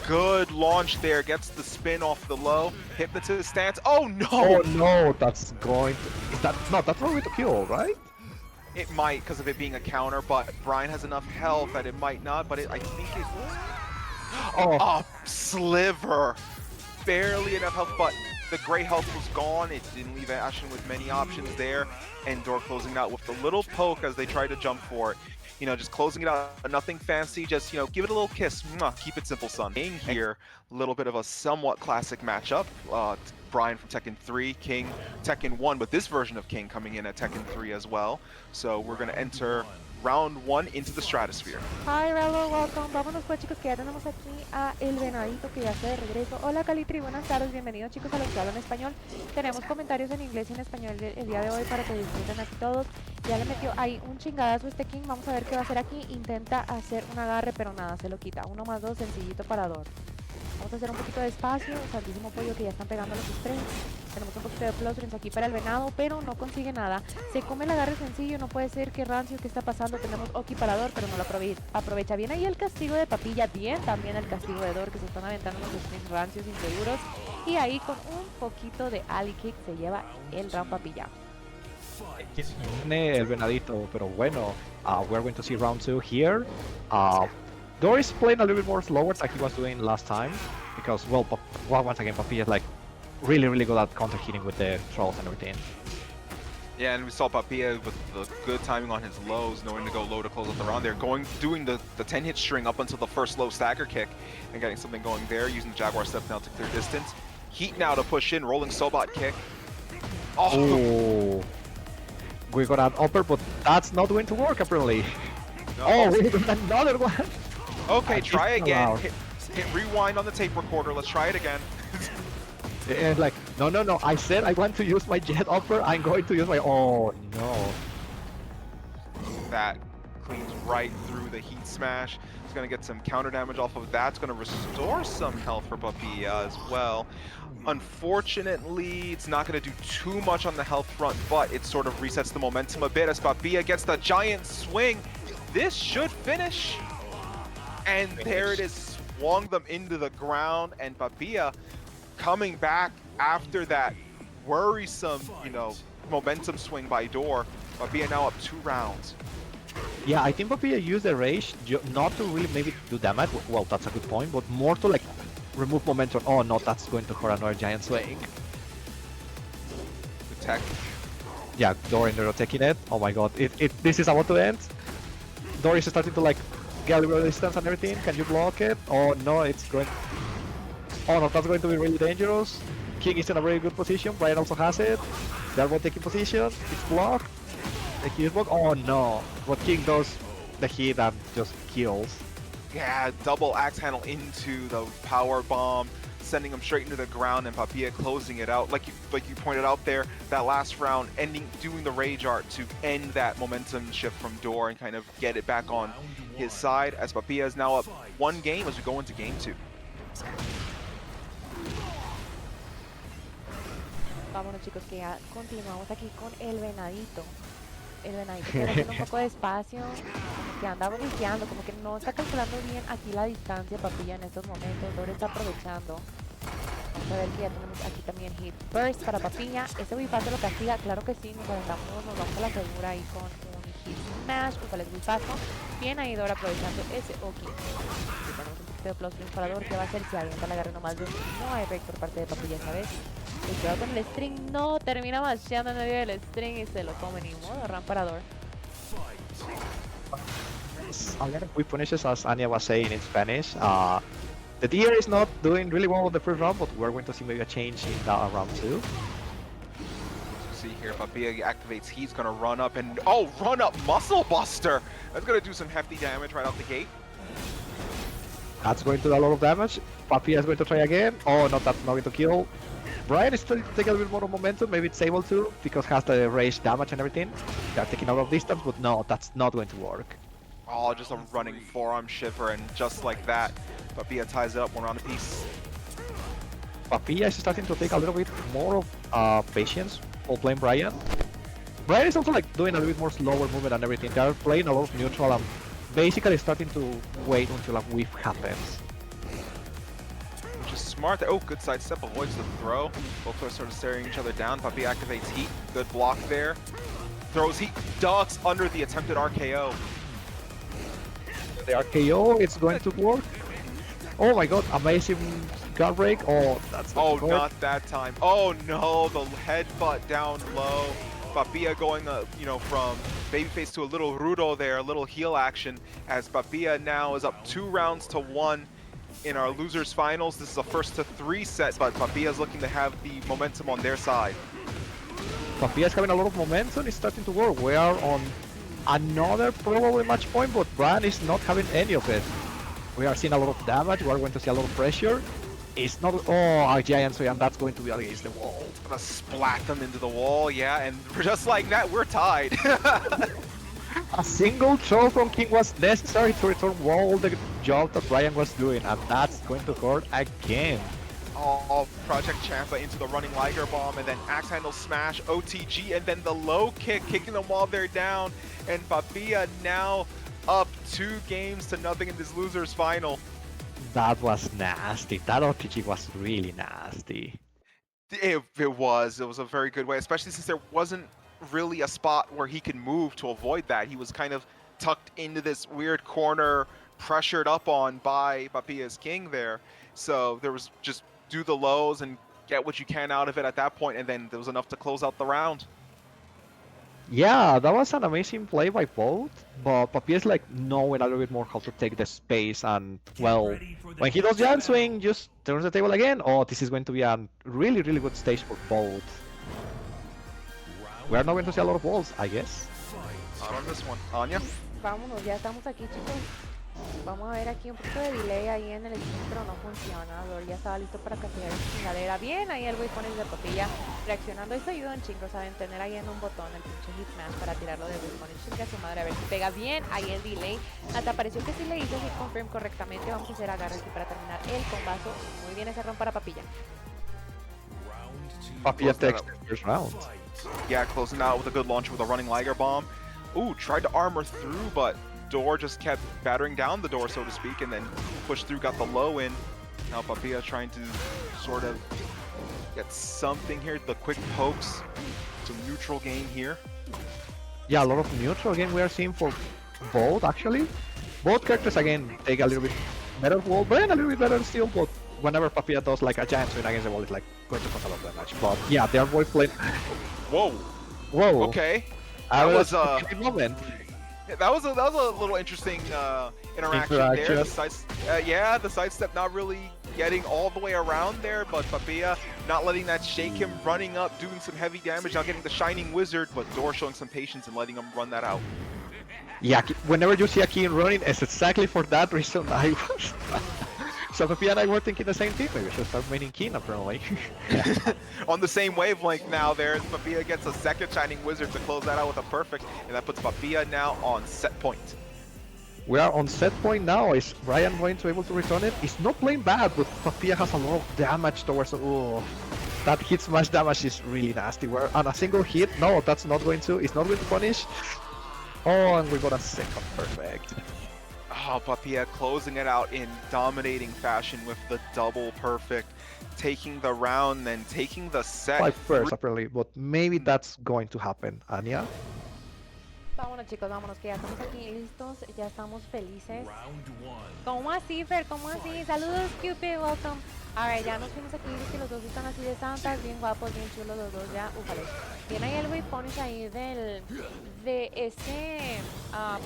Good launch there, gets the spin off the low. Hypnotist stance. Oh no! Oh no, that's going to... Is that... No, that's not going to kill, right? It might, because of it being a counter, but Brian has enough health that it might not, but I think it was... Oh, a sliver! Barely enough health, but the gray health was gone. It didn't leave Ashen with many options there, and Door closing it out with the little poke as they try to jump for it. You know, just closing it out, nothing fancy, just, you know, give it a little kiss. Mwah, keep it simple, son. King here, a little bit of a somewhat classic matchup. Brian from Tekken 3, King, Tekken 1, but this version of King coming in at Tekken 3 as well. So we're going to enter round 1 into the stratosphere. Hi Relo, welcome. Vámonos pues chicos que ya tenemos aquí a El Venadito que ya está de regreso. Hola Calitri, buenas tardes, bienvenidos chicos a los que hablan español. Tenemos comentarios en inglés y en español el día de hoy para que disfruten aquí todos. Ya le metió ahí un chingadazo este King, vamos a ver qué va a hacer aquí. Intenta hacer un agarre pero nada, se lo quita. 1+2, sencillito para Dor. Vamos a hacer un poquito de espacio, santísimo pollo que ya están pegando los estrellas. Tenemos un poquito de plus aquí para el venado, pero no consigue nada. Se come el agarre sencillo, no puede ser, que rancio, ¿qué está pasando? Tenemos Oki parador, pero no lo aprovecha bien. Ahí el castigo de Papilla, bien también el castigo de Dor, que se están aventando unos strings rancios, inseguros. Y ahí con un poquito de Ali Kick se lleva el round Papilla. Tiene el venadito, pero bueno, we're going to see round 2 here. Dor is playing a little bit more slower than he was doing last time, because, well, once again, Papilla is like really good at counter hitting with the trolls and everything. Yeah, and we saw Papilla with the good timing on his lows, knowing to go low to close out the round there, doing the 10-hit string up until the first low stagger kick, and getting something going there, using the Jaguar step now to clear distance. Heat now to push in, rolling Sobot kick. Oh! We got an upper, but that's not going to work apparently. No. Oh, we got another one! Okay, try again. Hit rewind on the tape recorder. Let's try it again. And like, no, I said I want to use my jet upper, I'm going to use my... Oh, no. That cleans right through the heat smash. He's going to get some counter damage off of that. It's going to restore some health for Papilla as well. Unfortunately, it's not going to do too much on the health front, but it sort of resets the momentum a bit as Papilla gets the giant swing. This should finish. And there it is, swung them into the ground, and Papilla coming back after that worrisome, momentum swing by Door. Papilla now up 2 rounds. Yeah, I think Papilla used the rage not to really maybe do damage. Well, that's a good point, but more to like remove momentum. Oh no, that's going to hurt another giant swing. The tech. Yeah, Door in the taking it. Oh my god, this is about to end. Door is starting to like get a little distance and everything. Can you block it? Oh no, it's going. Oh no, that's going to be really dangerous. King is in a very good position. Brian also has it. They're both taking position. It's blocked. The key is blocked. Oh no. What King does, the hit and just kills. Yeah, double axe handle into the power bomb, sending him straight into the ground, and Papilla closing it out. Like you pointed out there, that last round, doing the rage art to end that momentum shift from Door and kind of get it back on his side, as Papilla is now up 1 game as we go into game 2. Vámonos chicos, que ya continuamos aquí con el venadito. El venadito quiere hacer un poco de espacio, como que anda iniciando, como que no está calculando bien aquí la distancia Papilla en estos momentos. Dore está aprovechando. Vamos a ver que ya tenemos aquí también hit burst para Papilla. Ese bifazo lo castiga, claro que sí, nos vamos a la segura ahí con un hit smash, cual es bifazo. Bien ahí Dore aprovechando ese Oki. Ponemos un poquito de plus para Dore, que va a hacer si avienta la agarre nomás de un. No hay break por parte de Papilla esta vez. Y cuidado con el string, no, termina masheando en medio del string y se lo come, ni modo, Ramparador. A lot of quick punishes, as Anya was saying in Spanish. The tier is not doing really well in the first round, but we're going to see maybe a change in round 2. See here, Papilla activates, he's gonna run up and, run up Muscle Buster! That's gonna do some hefty damage right out the gate. That's going to do a lot of damage. Papilla is going to try again. Oh no, that's not going to kill. Brian is still taking a little bit more momentum, maybe it's able to, because has the rage damage and everything. They're taking a lot of distance, but no, that's not going to work. Oh, just a running forearm shiver, and just like that, Papilla ties it up 1 round apiece. Papilla is starting to take a little bit more of patience while playing Brian. Brian is also like doing a little bit more slower movement and everything. They're playing a lot of neutral and basically starting to wait until a whiff happens. Which is smart. Oh, good sidestep, avoids the throw. Both are sort of staring each other down. Papilla activates heat. Good block there. Throws heat, ducks under the attempted RKO. The RKO, it's going to work. Oh my god, amazing guard break. Oh, that's not that time. Oh no, the headbutt down low. Papilla going, from babyface to a little Rudo there, a little heel action, as Papilla now is up 2 rounds to 1 in our losers finals. This is a 1-to-3 set, but Papilla is looking to have the momentum on their side. Papilla is having a lot of momentum, it's starting to work. We are on another probably match point, but Brian is not having any of it. We are seeing a lot of damage, we are going to see a lot of pressure. It's not, a giant swing, and that's going to be against the wall. Gonna splat them into the wall, yeah, and just like that, we're tied. A single throw from King was necessary to return all the job that Brian was doing, and that's going to hurt again. Oh, Project Champa into the running Liger Bomb, and then Axe Handle Smash, OTG, and then the low kick, kicking them while they're down, and Papilla now up 2-0 in this losers final. That was nasty. That OTG was really nasty. It was a very good way, especially since there wasn't really a spot where he could move to avoid that. He was kind of tucked into this weird corner, pressured up on by Papilla's King there. So there was just do the lows and get what you can out of it at that point, and then there was enough to close out the round. Yeah, that was an amazing play by both, but Papilla is like knowing a little bit more how to take the space, and well, when he does giant swing, just turns the table again. Oh, this is going to be a really, really good stage for both. We are not going to see a lot of walls, I guess. Not on this one. Anya? Vámonos, ya estamos aquí chicos. Vamos a ver aquí un poquito de delay ahí en el skin, pero no funciona. Lord ya estaba listo para castigar esa chingadera. Bien, ahí el güey pone de Papilla reaccionando. Esto ayuda un chingo, ¿saben? Tener ahí en un botón el pinche Hitman para tirarlo de Whip Chinga a su madre, a ver si pega bien. Ahí el delay. Hasta pareció que sí le hizo hit confirm correctamente. Vamos a hacer agarre aquí para terminar el combazo. Muy bien ese ron para Papilla. Papilla takes the first round. Yeah, closing out with a good launch with a running Liger bomb. Ooh, tried to armor through, but door just kept battering down the door, so to speak, and then pushed through, got the low in. Now Papilla trying to sort of get something here. The quick pokes, some neutral game here. Yeah, a lot of neutral game we are seeing for both, actually. Both characters, again, take a little bit better wall, but a little bit better still, but whenever Papilla does like a giant swing against the wall, it's like going to cause a lot of damage. But yeah, they are both playing... Whoa. Whoa. Okay. That was a a moment. that was a little interesting interaction there. The sidestep not really getting all the way around there, but Papilla not letting that shake him, running up, doing some heavy damage, now getting the Shining Wizard, but Door showing some patience and letting him run that out. Yeah, whenever you see a King running, it's exactly for that reason I was... So Papilla and I were thinking the same thing, maybe we should start maining King apparently. On the same wavelength now there, Papilla gets a second Shining Wizard to close that out with a perfect, and that puts Papilla now on set point. We are on set point now. Is Ryan going to be able to return it? It's not playing bad, but Papilla has a lot of damage towards... Oh, that hit smash damage is really nasty. We're on a single hit. No, that's not going to... It's not going to punish. Oh, and we got a second perfect. Oh, Papilla closing it out in dominating fashion with the double perfect, taking the round, then taking the set. 5 first, apparently, but maybe that's going to happen. Anya? Vámonos chicos, vámonos, que ya estamos aquí listos, ya estamos felices. ¿Cómo así, Fer? ¿Cómo así? Saludos, Cupid, welcome. A ver, ya nos fuimos aquí, que los dos están así de santas, bien guapos, bien chulos los dos, ya, ufale. Tiene ahí el Wave Punish ahí de ese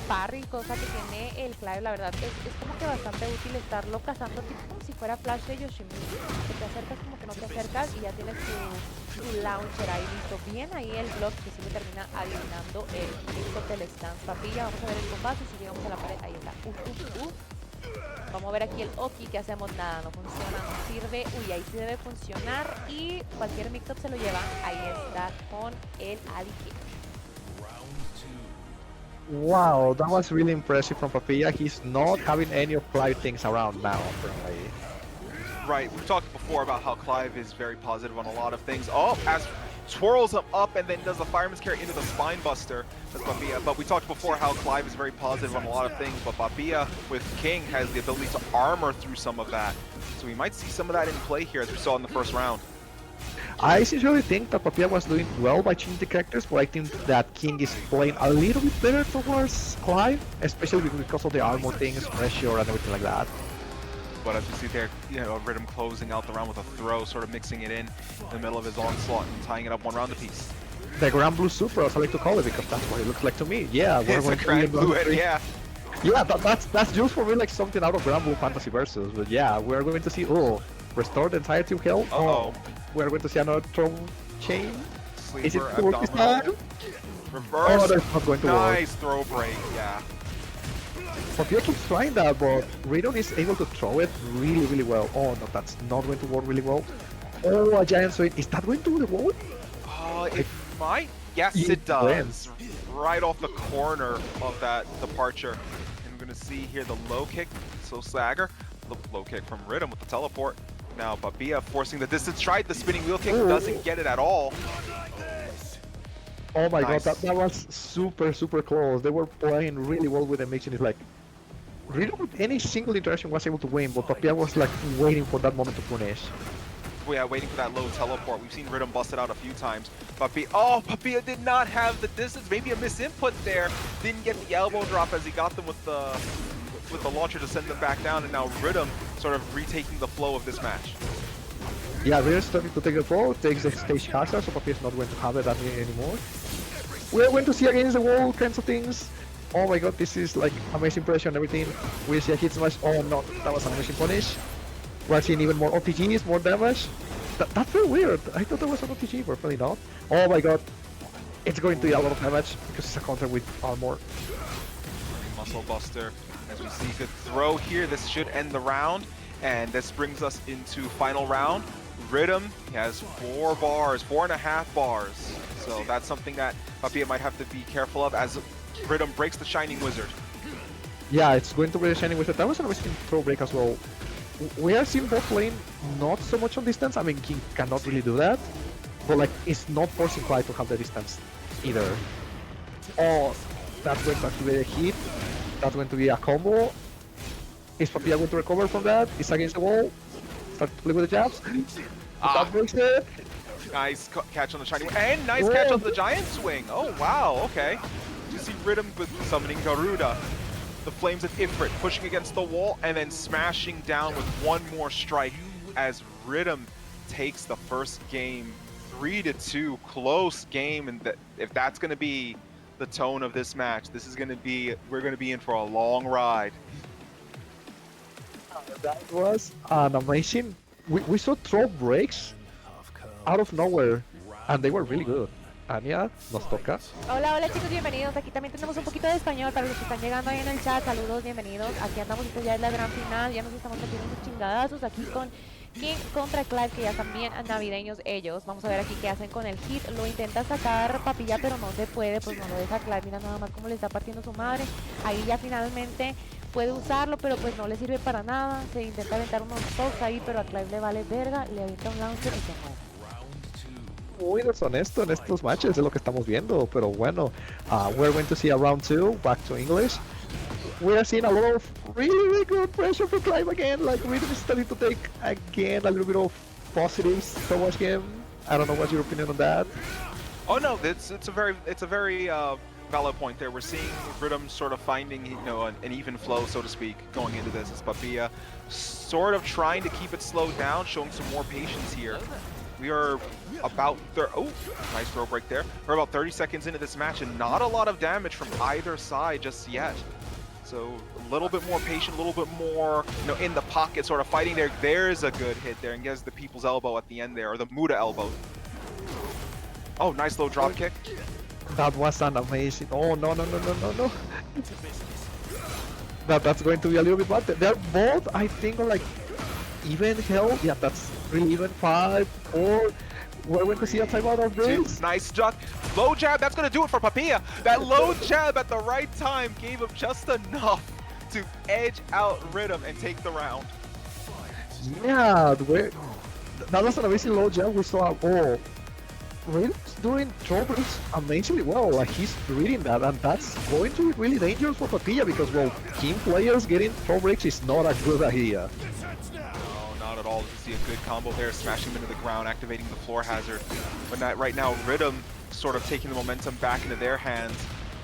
parry, cosa que tiene el Clive, la verdad, es como que bastante útil estarlo cazando, tipo como si fuera Flash de Yoshimiri, que te acercas como que no te acercas y ya tienes tu launcher ahí listo. Bien ahí el block que sí le termina adivinando el listo telestance. Papilla, vamos a ver el combate, si llegamos a la pared, ahí está, Vamos a ver aquí el Oki, que hacemos nada, no funciona, no sirve. Uy, ahí sí debe funcionar y cualquier mix-up se lo lleva. Ahí está con el Ali Kick. Wow, that was really impressive from Papilla. He's not having any of Clive things around now, apparently. Right, we've talked before about how Clive is very positive on a lot of things. Oh, as twirls him up and then does the Fireman's Carry into the Spine Buster. That's Papilla. But we talked before how Clive is very positive on a lot of things, but Papilla with King has the ability to armor through some of that. So we might see some of that in play here, as we saw in the first round. I sincerely think that Papilla was doing well by changing the characters, but I think that King is playing a little bit better towards Clive, especially because of the armor things, pressure, and everything like that. But as we see there, Riddum closing out the round with a throw, sort of mixing it in the middle of his onslaught and tying it up one round apiece. The Grand Blue Super, as I like to call it, because that's what it looks like to me. Yeah, It's a Grand Blue head, yeah. Yeah, that's just for me like something out of Grand Blue Fantasy Versus. But yeah, we're going to see, restore the entire team health. Uh-oh. We're going to see another throw chain. Sleeper, Is it going to time? Reverse. Oh, that's not going to work. Nice throw break, yeah. Papilla keeps trying that, but Riddum is able to throw it really, really well. Oh no, that's not going to work really well. Oh, a giant swing. Is that going to the wall? It might. Yes, it does. Right off the corner of that departure. And we're going to see here the low kick. So Sager, the low kick from Riddum with the teleport. Now Papilla forcing the distance. Tried the spinning wheel kick, doesn't get it at all. Oh my god, that was super, super close. They were playing really well with the mixing. It's like, Riddum with any single interaction was able to win, but Papilla was like waiting for that moment to punish. Yeah, waiting for that low teleport. We've seen Riddum bust it out a few times. Papilla did not have the distance. Maybe a misinput there. Didn't get the elbow drop as he got them with the launcher to send them back down, and now Riddum sort of retaking the flow of this match. Yeah, Riddum starting to take the flow, takes the stage hazard, so Papilla's not going to have it anymore. We're going to see against the wall kinds of things. Oh my god, this is like amazing pressure and everything. We see a hit smash. Oh no, that was an amazing punish. We're seeing even more OTGs, more damage. That's very weird. I thought there was an OTG, but probably not. Oh my god. It's going to be a lot of damage because it's a counter with armor. Muscle Buster. As we see, good throw here. This should end the round. And this brings us into final round. Riddum has 4 bars, 4.5 bars. So that's something that Papilla might have to be careful of as Riddum breaks the Shining Wizard. Yeah, it's going to be a Shining Wizard. That was an interesting throw break as well. We are seeing bot lane not so much on distance. I mean, King cannot really do that. But like, it's not forcing Clive to have the distance either. Oh, that's going to activate a hit. That's going to be a combo. Is Papilla going to recover from that? It's against the wall. Start to play with the jabs. That breaks it. Nice catch on the Shining and nice catch on the Giant Swing. Oh, wow, okay. You see Riddum with summoning Garuda. The Flames of Ifrit pushing against the wall and then smashing down with one more strike as Riddum takes the first game 3-2. Close game, and if that's going to be the tone of this match, this is going to be, we're going to be in for a long ride. That was an amazing. We saw throw breaks out of nowhere, and they were really good. Anya, nos toca. Hola, hola chicos, bienvenidos. Aquí también tenemos un poquito de español para los que están llegando ahí en el chat. Saludos, bienvenidos. Aquí andamos, esto ya es la gran final. Ya nos estamos metiendo unos chingadazos aquí con King contra Clive, que ya están bien navideños ellos. Vamos a ver aquí qué hacen con el hit. Lo intenta sacar Papilla, pero no se puede, pues no lo deja Clive. Mira nada más cómo le está partiendo su madre. Ahí ya finalmente puede usarlo, pero pues no le sirve para nada. Se intenta aventar unos pokes ahí, pero a Clive le vale verga. Le avienta un launcher y se muere. Muy deshonesto en estos matches, es lo que estamos viendo, pero bueno, we're going to see a round 2, back to English. We are seeing a lot of really good pressure for Clive again, like Riddum is starting to take again a little bit of positives towards him. I don't know what's your opinion on that. Oh no, it's a very valid point there. We're seeing Riddum sort of finding, you know, an even flow, so to speak, going into this. As Papilla sort of trying to keep it slowed down, showing some more patience here. We are about nice throw break there. We're about 30 seconds into this match and not a lot of damage from either side just yet. So a little bit more patient, a little bit more, you know, in the pocket, sort of fighting there. There's a good hit there, and gets the people's elbow at the end there, or the Muda elbow. Oh, nice low drop kick. That was an amazing. Oh no. That's going to be a little bit bad. They're both, I think, are like even health. Yeah, that's really even 5, 4. We're going to see a timeout of this. Nice duck. Low jab, that's going to do it for Papilla. That low jab at the right time gave him just enough to edge out Riddum and take the round. Yeah, that was an amazing low jab. We saw, Riddum's doing troubles amazingly well. Like, he's reading that, and that's going to be really dangerous for Papilla because, well, team players getting throw breaks is not a good idea. Not at all. You see a good combo there, smashing him into the ground, activating the floor hazard. But not right now, Riddum sort of taking the momentum back into their hands,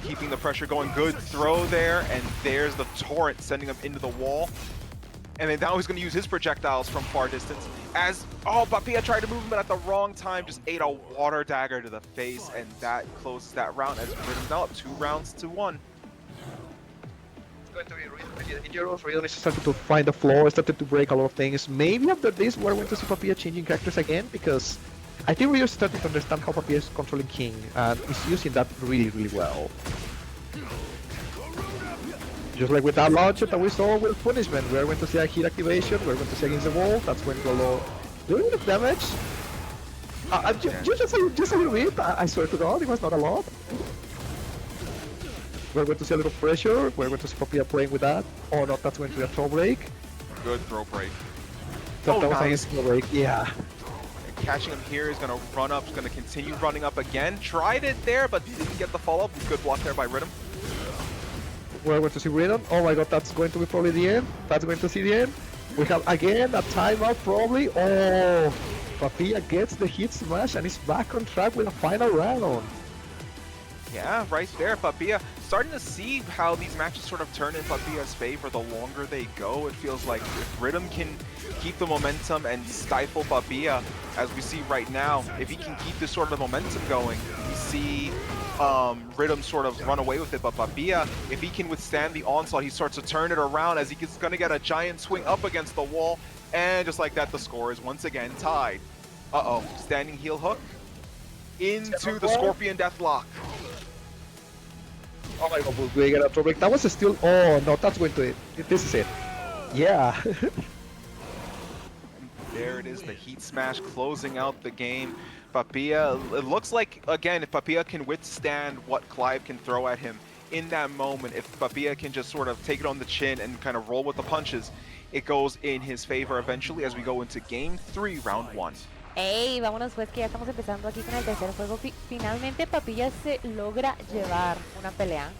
keeping the pressure going. Good throw there, and there's the torrent sending him into the wall. And then now he's going to use his projectiles from far distance. As, Papilla tried to move him, but at the wrong time, just ate a water dagger to the face, and that closes that round as Riddum's now up 2-1. Going to be really dangerous. Riddum is starting to find the floor, started to break a lot of things. Maybe after this, we're going to see Papilla changing characters again because I think we're starting to understand how Papilla is controlling King and is using that really well. Just like with that launcher that we saw with Punishment, we're going to see a hit activation, we're going to see against the wall, that's going to allow a little bit of damage. Just a little bit, I swear to God, it was not a lot. We're going to see a little pressure. We're going to see Papilla playing with that. Oh no, that's going to be a throw break. Good throw break. That was nice throw break, yeah. And catching him here, he's going to run up, he's going to continue running up again. Tried it there, but didn't get the follow-up. Good block there by Riddum. We're going to see Riddum. Oh my god, that's going to be probably the end. That's going to see the end. We have again a timeout probably. Oh, Papilla gets the hit smash and is back on track with a final round. Yeah, right there, Papilla. Starting to see how these matches sort of turn in Papilla's favor the longer they go. It feels like if Riddum can keep the momentum and stifle Papilla, as we see right now, if he can keep this sort of momentum going, we see Riddum sort of run away with it. But Papilla, if he can withstand the onslaught, he starts to turn it around as he's going to get a giant swing up against the wall. And just like that, the score is once again tied. Standing heel hook into the Scorpion Deathlock. Oh my god, we get a throw break. That was still. Oh no, that's going to it. This is it. Yeah. There it is, the Heat Smash closing out the game. Papilla, it looks like, again, if Papilla can withstand what Clive can throw at him in that moment, if Papilla can just sort of take it on the chin and kind of roll with the punches, it goes in his favor eventually as we go into Game 3, Round 1. Ey, vámonos pues que ya estamos empezando aquí con el tercer juego. Finalmente Papilla se logra llevar una pelea.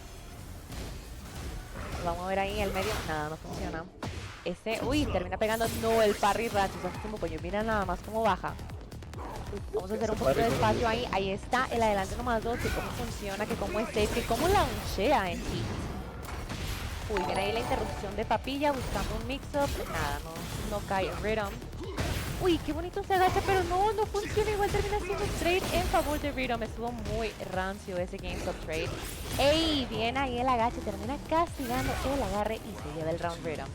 Vamos a ver ahí en el medio, nada, no funciona. Uy, termina pegando, no, el parry ranch, o sea, como pollo, mira nada más cómo baja. Vamos a hacer un poquito de espacio ahí, ahí está, el adelante nomás 2, que cómo funciona, que cómo es safe, que cómo launchea en Heat. Uy, viene ahí la interrupción de Papilla buscando un mix-up, nada, no cae Riddum. Uy, qué bonito se agacha, pero no funciona, igual termina siendo trade en favor de Riddum. Estuvo muy rancio ese game of trade. Ey, viene ahí el agache, termina castigando el agarre y se lleva el round Riddum.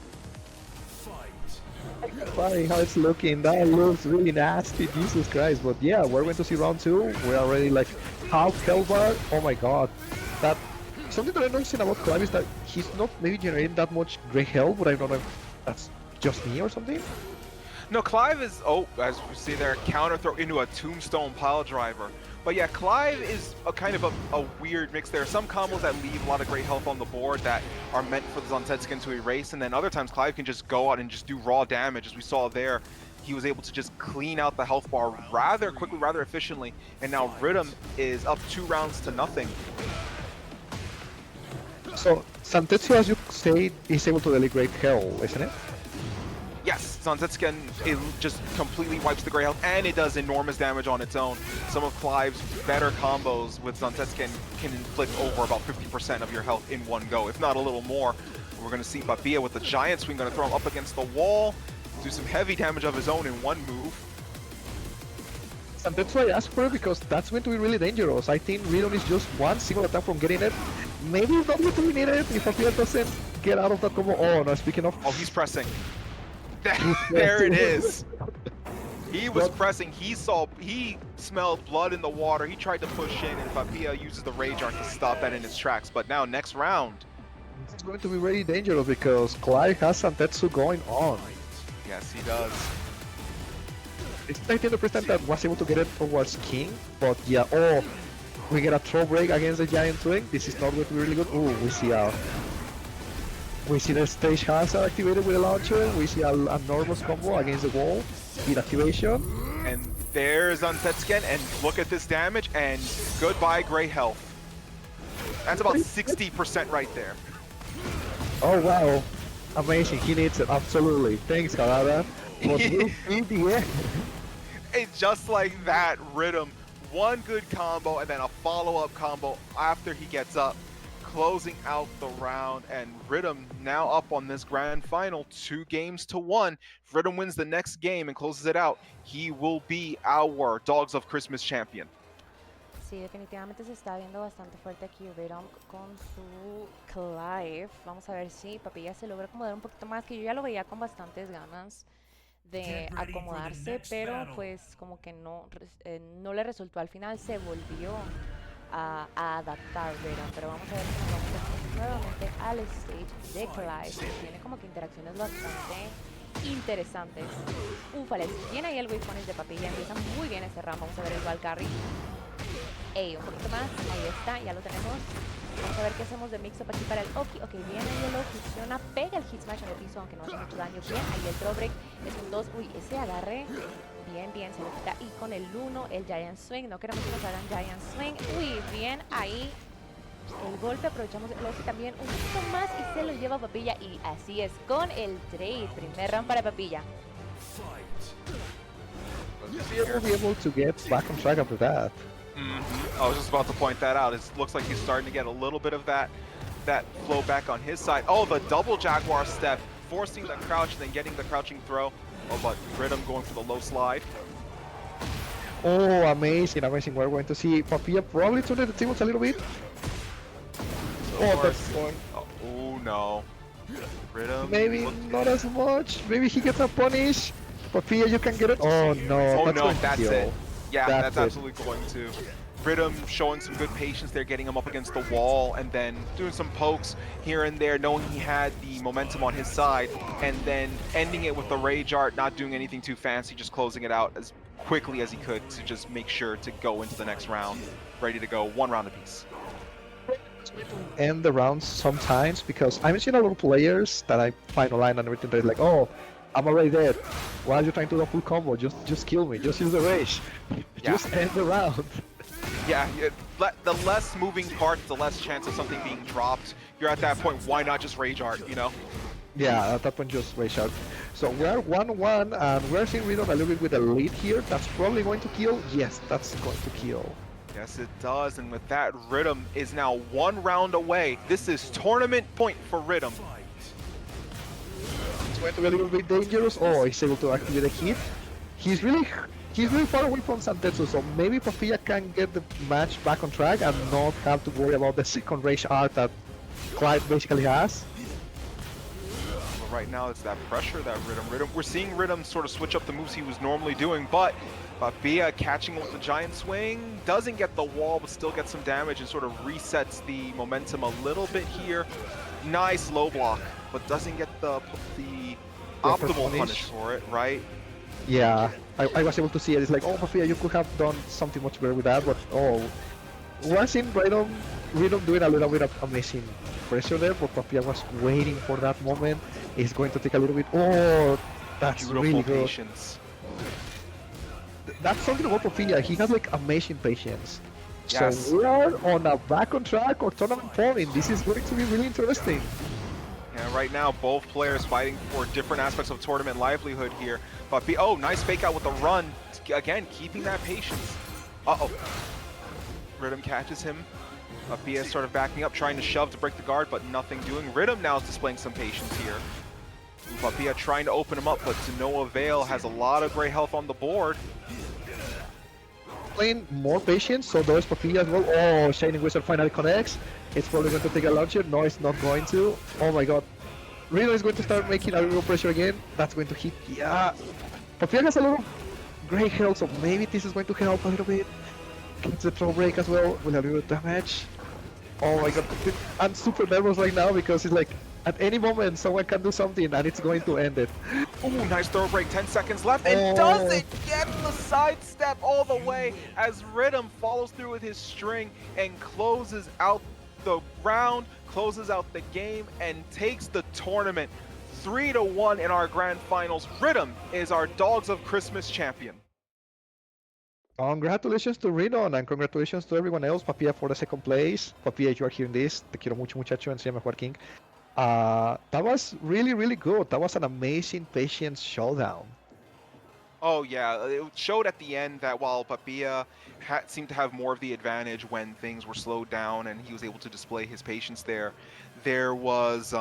Funny how it's looking. That looks really nasty, Jesus Christ. But yeah, we're going to see round 2. We're already like half health bar. Oh my god. That something that I noticed about Clive is that he's not maybe generating that much great health, but I don't know if that's just me or something. No, Clive is, oh, as you see there, counter throw into a tombstone pile driver. But yeah, Clive is a kind of a weird mix. There are some combos that leave a lot of great health on the board that are meant for the Zantetsuken to erase, and then other times Clive can just go out and just do raw damage, as we saw there. He was able to just clean out the health bar rather quickly, rather efficiently, and now Riddum is up 2 rounds to nothing. So, Zantetsu, as you say, is able to deal great health, isn't it? Yes, Zantetsuken, it just completely wipes the gray health, and it does enormous damage on its own. Some of Clive's better combos with Zantetsuken can inflict over about 50% of your health in one go, if not a little more. We're going to see Papilla with the giant swing, going to throw him up against the wall, do some heavy damage of his own in one move. And that's why I asked for it, because that's going to be really dangerous. I think Riddum is just one single attack from getting it. Maybe it's not going to be needed if Papilla doesn't get out of that combo. Oh no, speaking of... Oh, he's pressing. There it is. He was pressing. He smelled blood in the water. He tried to push in, and Papilla uses the Rage Art to stop that in its tracks. But now, next round. It's going to be very dangerous because Clive has Zantetsu going on. Yes, he does. It's 19% that was able to get it towards King, but yeah, oh, we get a throw break against the Giant Swing. This is not going to be really good. Oh, we see the stage hazard activated with a launcher. We see a enormous combo against the wall with activation. And there's Zantetsuken, and look at this damage, and goodbye gray health. That's about 60% right there. Oh wow, amazing, he needs it, absolutely. Thanks, Karada. But in the end. It's just like that, Riddum. One good combo, and then a follow-up combo after he gets up, closing out the round, and Riddum now up on this grand final 2-1. If Riddum wins the next game and closes it out, he will be our Dogs of Christmas champion. Sí, definitivamente se está viendo bastante fuerte aquí Riddum con su Clive. Vamos a ver si Papilla se logra acomodar un poquito más, que yo ya lo veía con bastantes ganas de acomodarse, pero pues como que no le resultó. Al final se volvió a adaptar Riddum, pero vamos a ver si nos vamos nuevamente al stage de Clive, que tiene como que interacciones bastante interesantes. Ufales, viene ahí el wave punish de Papilla, empieza muy bien ese round. Vamos a ver el wall carry. Ey, un poquito más, ahí está, ya lo tenemos. Vamos a ver qué hacemos de mix-up aquí para el Oki. Ok, viene el hielo, funciona, pega el hit smash en el piso, aunque no hace mucho daño. Bien, ahí el throw break, es un 2. Uy, ese agarre, bien, se lo quita. Y con el 1, el Giant Swing, no queremos que nos hagan Giant Swing. Uy, bien, ahí el golpe, aprovechamos el Oki también un poquito más y se lo lleva Papilla. Y así es, con el trade, primer round para Papilla. We'll be able to get back on track after that. I was just about to point that out. It looks like he's starting to get a little bit of that flow back on his side. Oh, the double Jaguar step, forcing the crouch, then getting the crouching throw. Oh, but Riddum going for the low slide. Oh, amazing. We're going to see Papilla probably turn the tables a little bit. Oh, that's going. Oh, no. Riddum. Maybe not as much. Maybe he gets a punish. Papilla, you can get it. Oh no. Oh, that's no, that's kill. it. Yeah, that's it. absolutely going to. Riddum showing some good patience there, getting him up against the wall, and then doing some pokes here and there, knowing he had the momentum on his side, and then ending it with the Rage Art, not doing anything too fancy, just closing it out as quickly as he could to just make sure to go into the next round, ready to go, 1 round apiece. End the rounds sometimes because I've seen a lot of players that I find online and everything. They're like, "Oh, I'm already dead. Why are you trying to do a full combo? Just kill me. Just use the rage. Just end the round." Yeah, the less moving parts, the less chance of something being dropped. You're at that point, why not just Rage Art, you know? Yeah, at that point just rage out. So we're 1-1 and we're seeing Riddum a little bit with a lead here. That's probably going to kill. Yes, that's going to kill. Yes, it does, and with that, Riddum is now 1 round away. This is tournament point for Riddum. It's going to be a little bit dangerous. Oh, he's able to activate a hit. He's really far away from Santetsu, so maybe Papilla can get the match back on track and not have to worry about the second rage art that Clive basically has. But right now, it's that pressure that Riddum. We're seeing Riddum sort of switch up the moves he was normally doing, but Papilla catching with the giant swing, doesn't get the wall, but still gets some damage and sort of resets the momentum a little bit here. Nice low block, but doesn't get the optimal punish for it, right? Yeah, I was able to see it. It's like, oh, Papilla, you could have done something much better with that, but oh, we're seeing Riddum doing a little bit of amazing pressure there, but Papilla was waiting for that moment. It's going to take a little bit. Oh, that's beautiful really good. Patience. That's something about Papilla. He has like amazing patience. Yes. So we are on a back on track or tournament point. This is going to be really interesting. Yeah, right now both players fighting for different aspects of tournament livelihood here. But oh, nice fake out with the run. Again, keeping that patience. Uh-oh. Riddum catches him. Papilla sort of backing up, trying to shove to break the guard, but nothing doing. Riddum now is displaying some patience here. Papilla trying to open him up, but to no avail. Has a lot of gray health on the board. Playing more patience, so there's Papilla as well. Oh, Shining Wizard finally connects. It's probably going to take a launcher. No, it's not going to. Oh my god. Riddum is going to start making a little pressure again. That's going to hit. Yeah. Papilla has a lot of gray health, so maybe this is going to help a little bit. Gets the throw break as well with a little damage. Oh my god. I'm super nervous right now because it's like at any moment someone can do something and it's going to end it. Oh, nice throw break, 10 seconds left, and does it get the sidestep all the way as Riddum follows through with his string and closes out the round, closes out the game, and takes the tournament 3-1 in our grand finals. Riddum is our Dogs of Christmas champion. Congratulations to Riddum and congratulations to everyone else. Papilla for the second place. Papilla, if you are hearing this, te quiero mucho muchacho, enséñame a jugar King. That was really, really good. That was an amazing patience showdown. Oh yeah, it showed at the end that while Papilla seemed to have more of the advantage when things were slowed down and he was able to display his patience there was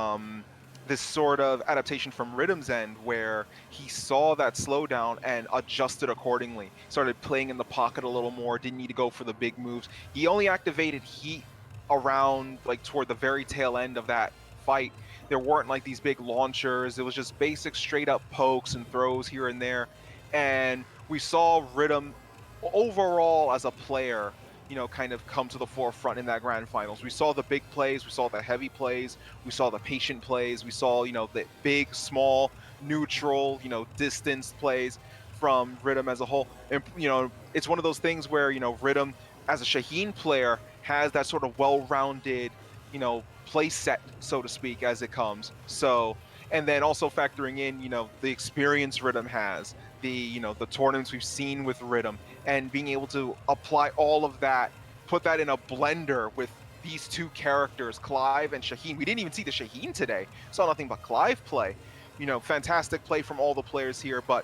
this sort of adaptation from Riddum's end where he saw that slowdown and adjusted accordingly. Started playing in the pocket a little more, didn't need to go for the big moves. He only activated heat around like toward the very tail end of that fight. There weren't like these big launchers. It was just basic straight up pokes and throws here and there. And we saw Riddum overall as a player, you know, kind of come to the forefront in that grand finals. We saw the big plays, we saw the heavy plays, we saw the patient plays, we saw, you know, the big, small, neutral, you know, distance plays from Riddum as a whole. And, you know, it's one of those things where, you know, Riddum as a Shaheen player has that sort of well-rounded, you know, play set, so to speak, as it comes. So, and then also factoring in, you know, the experience Riddum has, the, you know, the tournaments we've seen with Riddum, and being able to apply all of that, put that in a blender with these two characters, Clive and Shaheen. We didn't even see the Shaheen today. Saw nothing but Clive play. You know, fantastic play from all the players here, but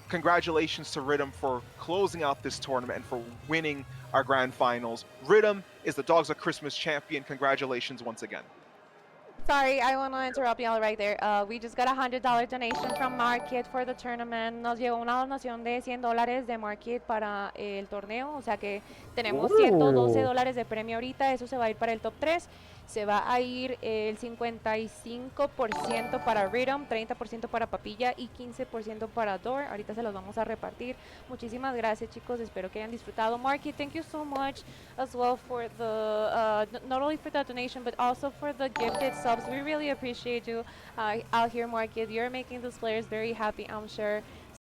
congratulations to Riddum for closing out this tournament and for winning our grand finals. Riddum is the Dogs of Christmas champion. Congratulations once again. Sorry, I want to interrupt y'all right there. We just got a $100 donation from Market for the tournament. Nos llegó una donación de $100 de Market para el torneo. O sea que tenemos 112 Ooh. dólares de premio ahorita. Eso se va a ir para el top 3. Se va a ir el 55% para Riddum, 30% para Papilla y 15% para Door. Ahorita se los vamos a repartir. Muchísimas gracias, chicos. Espero que hayan disfrutado. Market, thank you so much as well for the not only for the donation but also for the gifted subs. We really appreciate you out here, Market. You're making those players very happy, I'm sure.